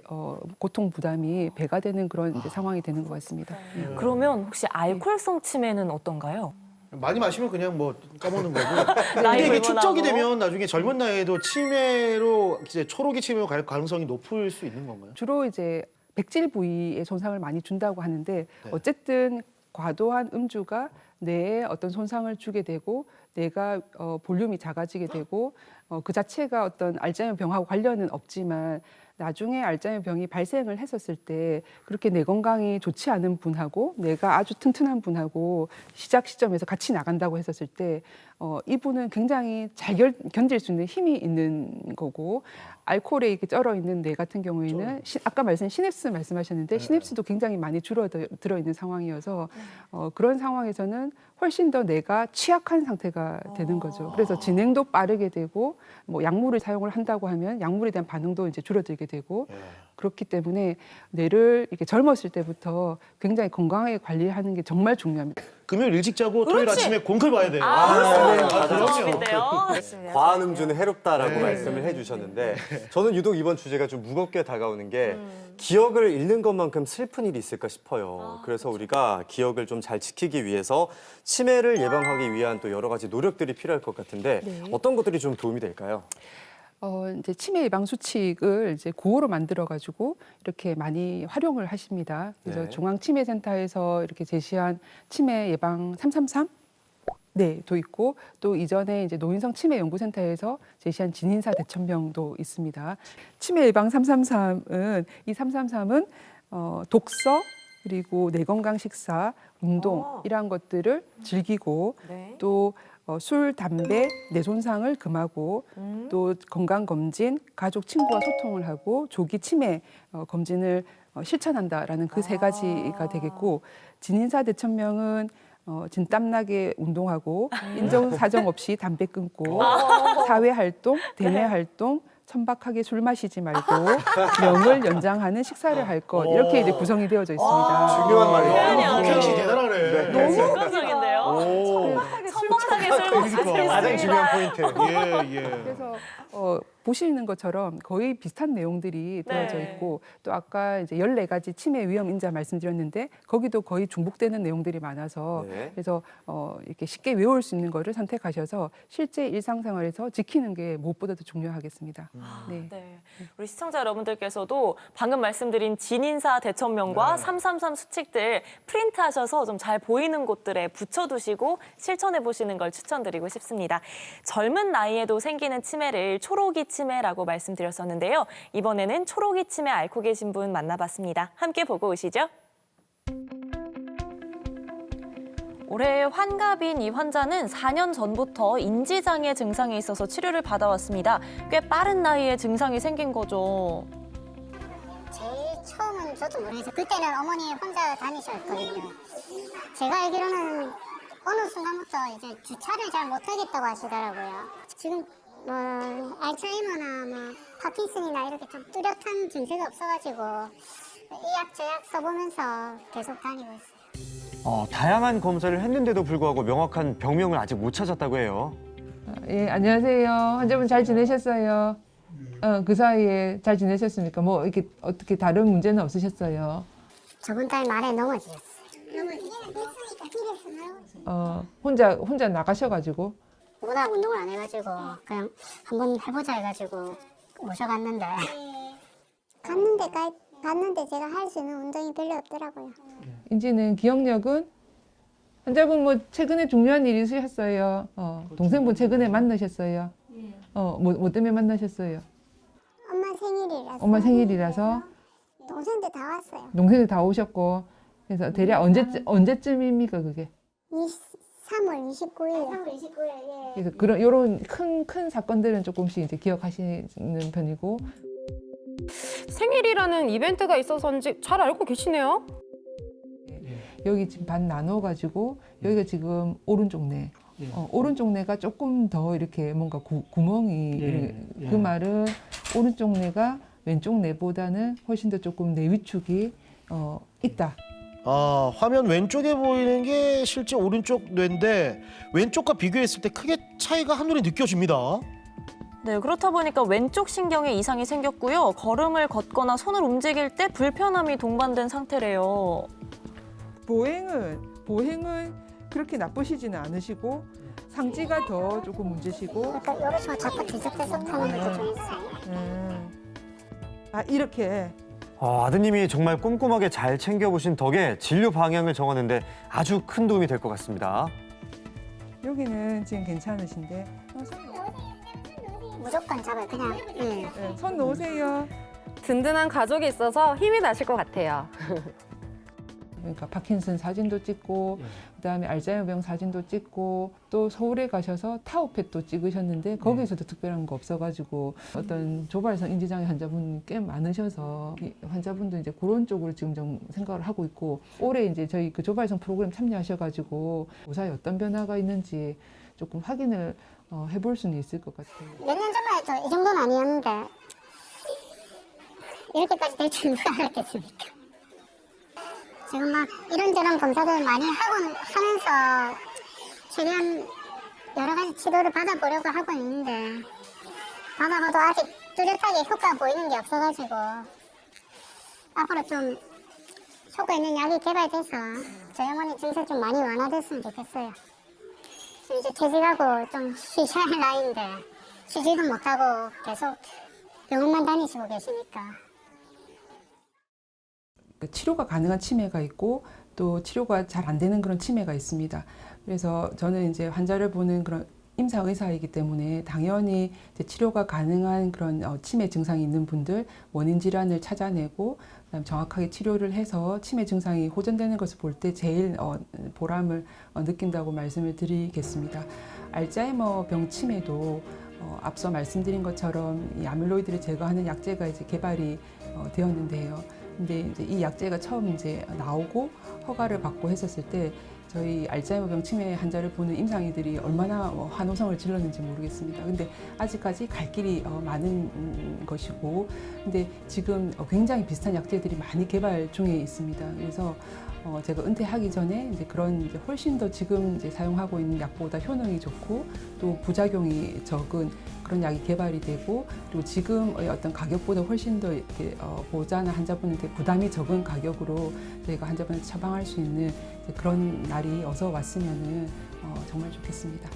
S5: 고통 부담이 배가 되는 그런 이제 상황이 되는 것 같습니다.
S7: 그러면 혹시 알코올성 치매는 어떤가요?
S8: 많이 마시면 그냥 뭐 까먹는 거고. 근데 이게 축적이 되면 나중에 젊은 나이에도 치매로 이제 초록이 치매로 갈 가능성이 높을 수 있는 건가요?
S5: 주로 이제 백질 부위에 손상을 많이 준다고 하는데 어쨌든 과도한 음주가 뇌에 어떤 손상을 주게 되고 뇌가 볼륨이 작아지게 되고 그 자체가 어떤 알츠하이머 병하고 관련은 없지만 나중에 알츠하이머 병이 발생을 했었을 때 그렇게 뇌 건강이 좋지 않은 분하고 뇌가 아주 튼튼한 분하고 시작 시점에서 같이 나간다고 했었을 때 이분은 굉장히 잘 견딜 수 있는 힘이 있는 거고 알코올에 이렇게 쩔어 있는 뇌 같은 경우에는 아까 시냅스 말씀하셨는데 시냅스도 굉장히 많이 줄어들어 있는 상황이어서 그런 상황에서는 훨씬 더 뇌가 취약한 상태가 되는 거죠. 그래서 진행도 빠르게 되고 뭐 약물을 사용을 한다고 하면 약물에 대한 반응도 이제 줄어들게 되고 그렇기 때문에 뇌를 이렇게 젊었을 때부터 굉장히 건강하게 관리하는 게 정말 중요합니다.
S8: 금요일 일찍 자고 토요일
S2: 그렇지.
S8: 아침에 공클 봐야 돼요.
S6: 과한 음주는 해롭다라고
S8: 네.
S6: 말씀을 해주셨는데 저는 유독 이번 주제가 좀 무겁게 다가오는 게 기억을 잃는 것만큼 슬픈 일이 있을까 싶어요. 그래서 우리가 기억을 좀 잘 지키기 위해서 치매를 예방하기 위한 또 여러 가지 노력들이 필요할 것 같은데 어떤 것들이 좀 도움이 될까요?
S5: 이제 치매 예방 수칙을 이제 구호로 만들어 가지고 이렇게 많이 활용을 하십니다. 그래서
S6: 네.
S5: 중앙치매센터에서 이렇게 제시한 치매 예방 333 네, 도 있고 또 이전에 이제 노인성 치매 연구센터에서 제시한 진인사 대천명도 있습니다. 치매 예방 333은 이 333은 독서 그리고 뇌건강 식사, 운동 이러한 것들을 즐기고
S2: 네.
S5: 또 술, 담배, 뇌 손상을 금하고 또 건강검진, 가족, 친구와 소통을 하고 조기 치매 검진을 실천한다라는 그 세 가지가 되겠고 진인사 대천명은 진땀나게 운동하고 인정사정 없이 담배 끊고 사회활동, 대내활동, 천박하게 술 마시지 말고 명을 연장하는 식사를 할 것 이렇게 이제 구성이 되어져 있습니다.
S6: 중요한 말이에요.
S8: 박혜영 씨 대단하네.
S7: 너무 습관적인데요. 천박하게 술 마시지
S6: 가장 중요한 포인트.
S5: 그래서 보시는 것처럼 거의 비슷한 내용들이 되어져
S7: 네.
S5: 있고 또 아까 이제 14가지 치매 위험 인자 말씀드렸는데 거기도 거의 중복되는 내용들이 많아서
S6: 네.
S5: 그래서 이렇게 쉽게 외울 수 있는 거를 선택하셔서 실제 일상생활에서 지키는 게 무엇보다도 중요하겠습니다. 네.
S7: 네. 우리 시청자 여러분들께서도 방금 말씀드린 진인사 대천명과 333 수칙들 프린트하셔서 좀 잘 보이는 곳들에 붙여두시고 실천해 보시는 걸 추천드리고 싶습니다. 젊은 나이에도 생기는 치매를 초록이 치매라고 말씀드렸었는데요. 이번에는 초록이 치매 앓고 계신 분 만나봤습니다. 함께 보고 오시죠. 올해 환갑인 이 환자는 4년 전부터 인지장애 증상이 있어서 치료를 받아왔습니다. 꽤 빠른 나이에 증상이 생긴 거죠.
S12: 제일 처음은 저도 모르겠어요. 그때는 어머니 혼자 다니셨거든요. 제가 알기로는 어느 순간부터 이제 주차를 잘 못하겠다고 하시더라고요. 지금 뭐 알츠하이머나 뭐 파킨슨이나 이렇게 좀 뚜렷한 증세가 없어가지고 이약 저약 써보면서 계속 다니고 있어요.
S6: 다양한 검사를 했는데도 불구하고 명확한 병명을 아직 못 찾았다고 해요.
S5: 예, 안녕하세요. 환자분 잘 지내셨어요? 그 사이에 잘 지내셨습니까? 뭐 이렇게 어떻게 다른 문제는 없으셨어요?
S12: 저번 달 말에 넘어지셨어요.
S5: 혼자 나가셔가지고
S12: 워낙 운동을 안 해가지고 그냥 한번 해보자 해가지고 모셔갔는데 갔는데 제가 할 수 있는 운동이 별로 없더라고요.
S5: 이제는 기억력은 환자분 뭐 최근에 중요한 일이 있으셨어요? 동생분 최근에 만나셨어요? 뭐 때문에 만나셨어요?
S12: 엄마 생일이라서.
S5: 엄마 생일이라서
S12: 동생들 다 왔어요.
S5: 동생들 다 오셨고 그래서 대략 언제쯤입니까 그게?
S12: 3월 29일. 3월 29일. 예.
S5: 그래서 그런 이런 큰 사건들은 조금씩 이제 기억하시는 편이고.
S2: 생일이라는 이벤트가 있어서인지 잘 알고 계시네요.
S5: 여기 지금 반 나눠가지고 여기가 지금 오른쪽 뇌. 오른쪽 뇌가 조금 더 이렇게 뭔가 구멍이 그 말은 오른쪽 뇌가 왼쪽 뇌보다는 훨씬 더 조금 뇌 위축이 있다.
S8: 화면 왼쪽에 보이는 게 실제 오른쪽 뇌인데 왼쪽과 비교했을 때 크게 차이가 한눈에 느껴집니다.
S7: 네, 그렇다 보니까 왼쪽 신경에 이상이 생겼고요. 걸음을 걷거나 손을 움직일 때 불편함이 동반된 상태래요.
S5: 보행은 그렇게 나쁘시지는 않으시고 상지가 더 조금 문제시고.
S12: 여기서 자꾸 뒤적대적하는 것도 좀 있어요.
S5: 이렇게.
S6: 아드님이 정말 꼼꼼하게 잘 챙겨보신 덕에 진료 방향을 정하는데 아주 큰 도움이 될 것 같습니다.
S5: 여기는 지금 괜찮으신데.
S12: 무조건 잡아요. 그냥.
S5: 손 놓으세요.
S2: 든든한 가족이 있어서 힘이 나실 것 같아요.
S5: 그러니까 파킨슨 사진도 찍고 그다음에 알츠하이머병 사진도 찍고 또 서울에 가셔서 타우펫도 찍으셨는데 거기에서도 특별한 거 없어가지고 어떤 조발성 인지장애 환자분 꽤 많으셔서 이 환자분도 이제 그런 쪽으로 지금 좀 생각을 하고 있고 올해 이제 저희 그 조발성 프로그램 참여하셔가지고 무사히 어떤 변화가 있는지 조금 확인을 해볼 수는 있을 것 같아요.
S12: 몇 년 전만 해도 이 정도는 아니었는데 이렇게까지 될 줄 누가 알았겠습니까? 지금 막 이런저런 검사들 많이 하면서 최대한 여러 가지 치료를 받아보려고 하고 있는데 받아봐도 아직 뚜렷하게 효과가 보이는 게 없어가지고 앞으로 좀 효과 있는 약이 개발돼서 저희 어머니 증세 좀 많이 완화됐으면 좋겠어요. 지금 이제 퇴직하고 좀 쉬셔야 할 나이인데 쉬지도 못하고 계속 병원만 다니시고 계시니까.
S5: 치료가 가능한 치매가 있고 또 치료가 잘 안 되는 그런 치매가 있습니다. 그래서 저는 이제 환자를 보는 그런 임상 의사이기 때문에 당연히 이제 치료가 가능한 그런 치매 증상이 있는 분들 원인 질환을 찾아내고 그다음에 정확하게 치료를 해서 치매 증상이 호전되는 것을 볼 때 제일 보람을 느낀다고 말씀을 드리겠습니다. 알츠하이머 병 치매도 앞서 말씀드린 것처럼 이 아밀로이드를 제거하는 약제가 이제 개발이 되었는데요. 근데 이제 이 약제가 처음 이제 나오고 허가를 받고 했었을 때 저희 알츠하이머병 치매 환자를 보는 임상의들이 얼마나 환호성을 질렀는지 모르겠습니다. 근데 아직까지 갈 길이 많은 것이고, 근데 지금 굉장히 비슷한 약제들이 많이 개발 중에 있습니다. 그래서 제가 은퇴하기 전에 이제 그런 이제 훨씬 더 지금 이제 사용하고 있는 약보다 효능이 좋고 또 부작용이 적은 그런 약이 개발이 되고, 그리고 지금의 어떤 가격보다 훨씬 더 이렇게 보호자나 환자분한테 부담이 적은 가격으로 저희가 환자분한테 처방할 수 있는 그런 날이 어서 왔으면은 정말 좋겠습니다.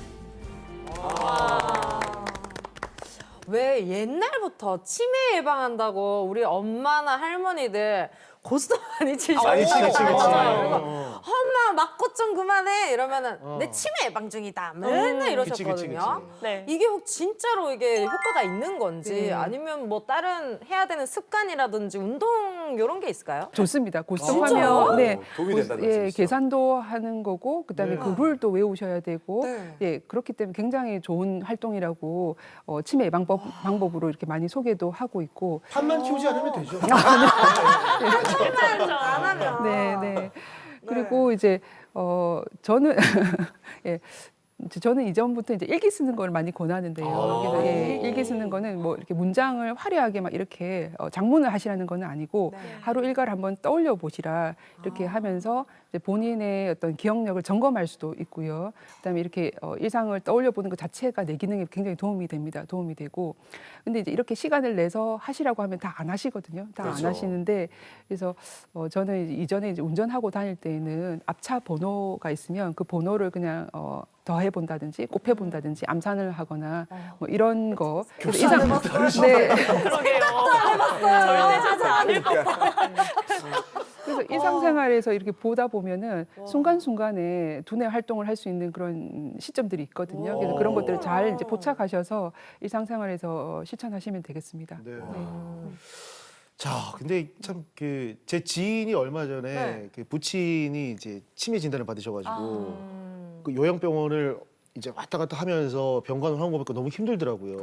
S2: 왜 옛날부터 치매 예방한다고 우리 엄마나 할머니들 고스톱 많이 치시고
S6: 많이 치지, 그치.
S2: 엄마 맞고 좀 그만해 이러면은 내 치매 예방 중이다 맨날 이러셨거든요.
S7: 네.
S2: 이게 진짜로 이게 효과가 있는 건지 아니면 뭐 다른 해야 되는 습관이라든지 운동 이런 게 있을까요?
S5: 좋습니다. 고스톱
S2: 진짜요?
S5: 하면 네,
S6: 도움이 된다는
S5: 예,
S6: 말씀이시죠?
S5: 계산도 하는 거고 그다음에 그 룰도 외우셔야 되고
S2: 네.
S5: 예, 그렇기 때문에 굉장히 좋은 활동이라고 치매 예방 방법으로 이렇게 많이 소개도 하고 있고.
S8: 판만 키우지 않으면 되죠.
S2: 치매만 안 하면.
S5: 네, 네. 그리고 이제 저는 예. 저는 이전부터 이제 일기 쓰는 걸 많이 권하는데요. 그래서 예, 일기 쓰는 거는 뭐 이렇게 문장을 화려하게 막 이렇게 장문을 하시라는 건 아니고 하루 일과를 한번 떠올려 보시라 이렇게 하면서 이제 본인의 어떤 기억력을 점검할 수도 있고요. 그다음에 이렇게 일상을 떠올려 보는 것 자체가 내 기능에 굉장히 도움이 됩니다. 도움이 되고. 근데 이제 이렇게 시간을 내서 하시라고 하면 다 안 하시거든요. 다 안 하시는데 그래서 저는 이전에 이제 운전하고 다닐 때에는 앞차 번호가 있으면 그 번호를 그냥 더해 본다든지 곱해 본다든지 암산을 하거나 뭐 이런 거. 그래서 네.
S7: 그러게요. 절대 자주 아닐 것 같아요.
S5: 그래서 일상생활에서 이렇게 보다 보면은 순간순간에 두뇌 활동을 할 수 있는 그런 시점들이 있거든요. 그래서 그런 것들을 잘 이제 포착하셔서 일상생활에서 실천하시면 되겠습니다.
S8: 네. 자, 근데 참 그 제 지인이 얼마 전에 그 부친이 이제 치매 진단을 받으셔가지고 그 요양병원을 이제 왔다 갔다 하면서 병간호 하는 거 보니까 너무 힘들더라고요.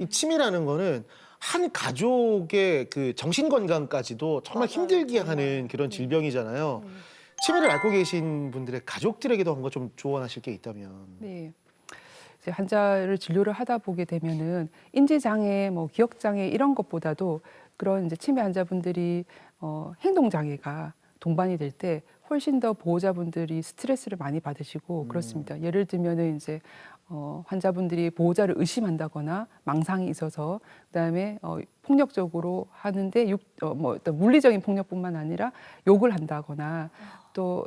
S8: 이 치매라는 거는 한 가족의 그 정신 건강까지도 정말 힘들게 하는 그런 질병이잖아요. 치매를 앓고 계신 분들의 가족들에게도 한번 좀 조언하실 게 있다면.
S5: 네. 이제 환자를 진료를 하다 보게 되면은 인지 장애, 뭐 기억 장애 이런 것보다도 그런 이제 치매 환자분들이 행동 장애가 동반이 될 때 훨씬 더 보호자분들이 스트레스를 많이 받으시고 그렇습니다. 예를 들면은 이제 환자분들이 보호자를 의심한다거나 망상이 있어서 그다음에 폭력적으로 하는데 뭐 어떤 물리적인 폭력뿐만 아니라 욕을 한다거나 또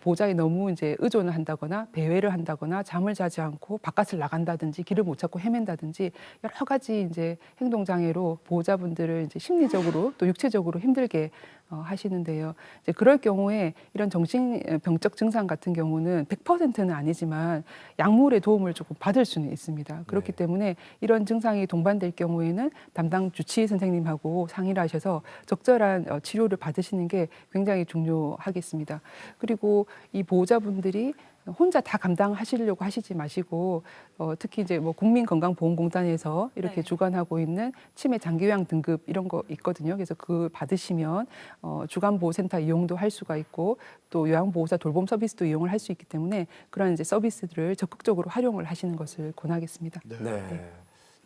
S5: 보호자에 너무 이제 의존을 한다거나 배회를 한다거나 잠을 자지 않고 바깥을 나간다든지 길을 못 찾고 헤맨다든지 여러 가지 이제 행동 장애로 보호자분들을 이제 심리적으로 또 육체적으로 힘들게 하시는데요. 이제 그럴 경우에 이런 정신병적 증상 같은 경우는 100%는 아니지만 약물의 도움을 조금 받을 수는 있습니다. 그렇기 때문에 이런 증상이 동반될 경우에는 담당 주치의 선생님하고 상의를 하셔서 적절한 치료를 받으시는 게 굉장히 중요하겠습니다. 그리고 이 보호자분들이 혼자 다 감당하시려고 하시지 마시고 특히 이제 뭐 국민건강보험공단에서 이렇게 주관하고 있는 치매 장기요양 등급 이런 거 있거든요. 그래서 그 받으시면 주간보호센터 이용도 할 수가 있고 또 요양보호사 돌봄 서비스도 이용을 할 수 있기 때문에 그런 이제 서비스들을 적극적으로 활용을 하시는 것을 권하겠습니다.
S6: 네.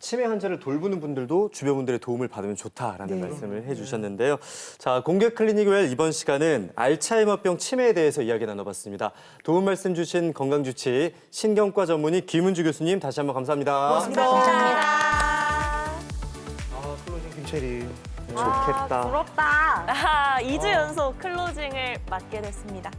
S6: 치매 환자를 돌보는 분들도 주변 분들의 도움을 받으면 좋다라는 말씀을 해주셨는데요. 자, 공개 클리닉 웰 이번 시간은 알츠하이머병 치매에 대해서 이야기 나눠봤습니다. 도움 말씀 주신 건강주치 신경과 전문의 김은주 교수님 다시 한번 감사합니다.
S2: 감사합니다.
S8: 클로징 김채리.
S6: 좋겠다.
S7: 부럽다. 2주 연속 클로징을 맡게 됐습니다.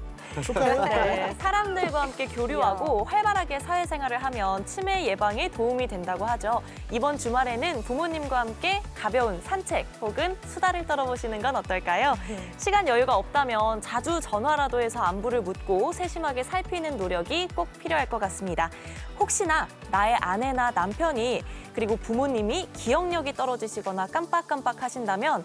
S7: 네, 사람들과 함께 교류하고 활발하게 사회생활을 하면 치매 예방에 도움이 된다고 하죠. 이번 주말에는 부모님과 함께 가벼운 산책 혹은 수다를 떨어보시는 건 어떨까요? 시간 여유가 없다면 자주 전화라도 해서 안부를 묻고 세심하게 살피는 노력이 꼭 필요할 것 같습니다. 혹시나 나의 아내나 남편이 그리고 부모님이 기억력이 떨어지시거나 깜빡깜빡 하신다면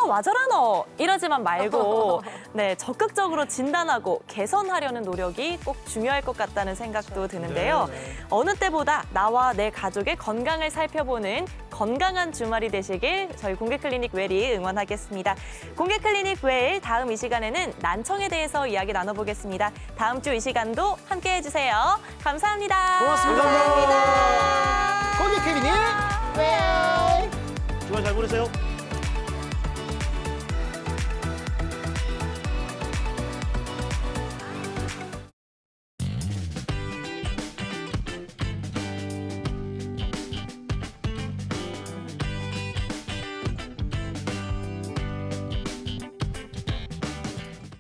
S7: 와저라 너 이러지만 말고 네, 적극적으로 진단하고 개선하려는 노력이 꼭 중요할 것 같다는 생각도 드는데요. 어느 때보다 나와 내 가족의 건강을 살펴보는 건강한 주말이 되시길 저희 공개클리닉 웰이 응원하겠습니다. 공개클리닉 웰 다음 이 시간에는 난청에 대해서 이야기 나눠보겠습니다. 다음 주 이 시간도 함께해 주세요. 감사합니다.
S8: 고맙습니다.
S2: 감사합니다.
S8: 공개 클리닉 웰. 주말 잘 보내세요.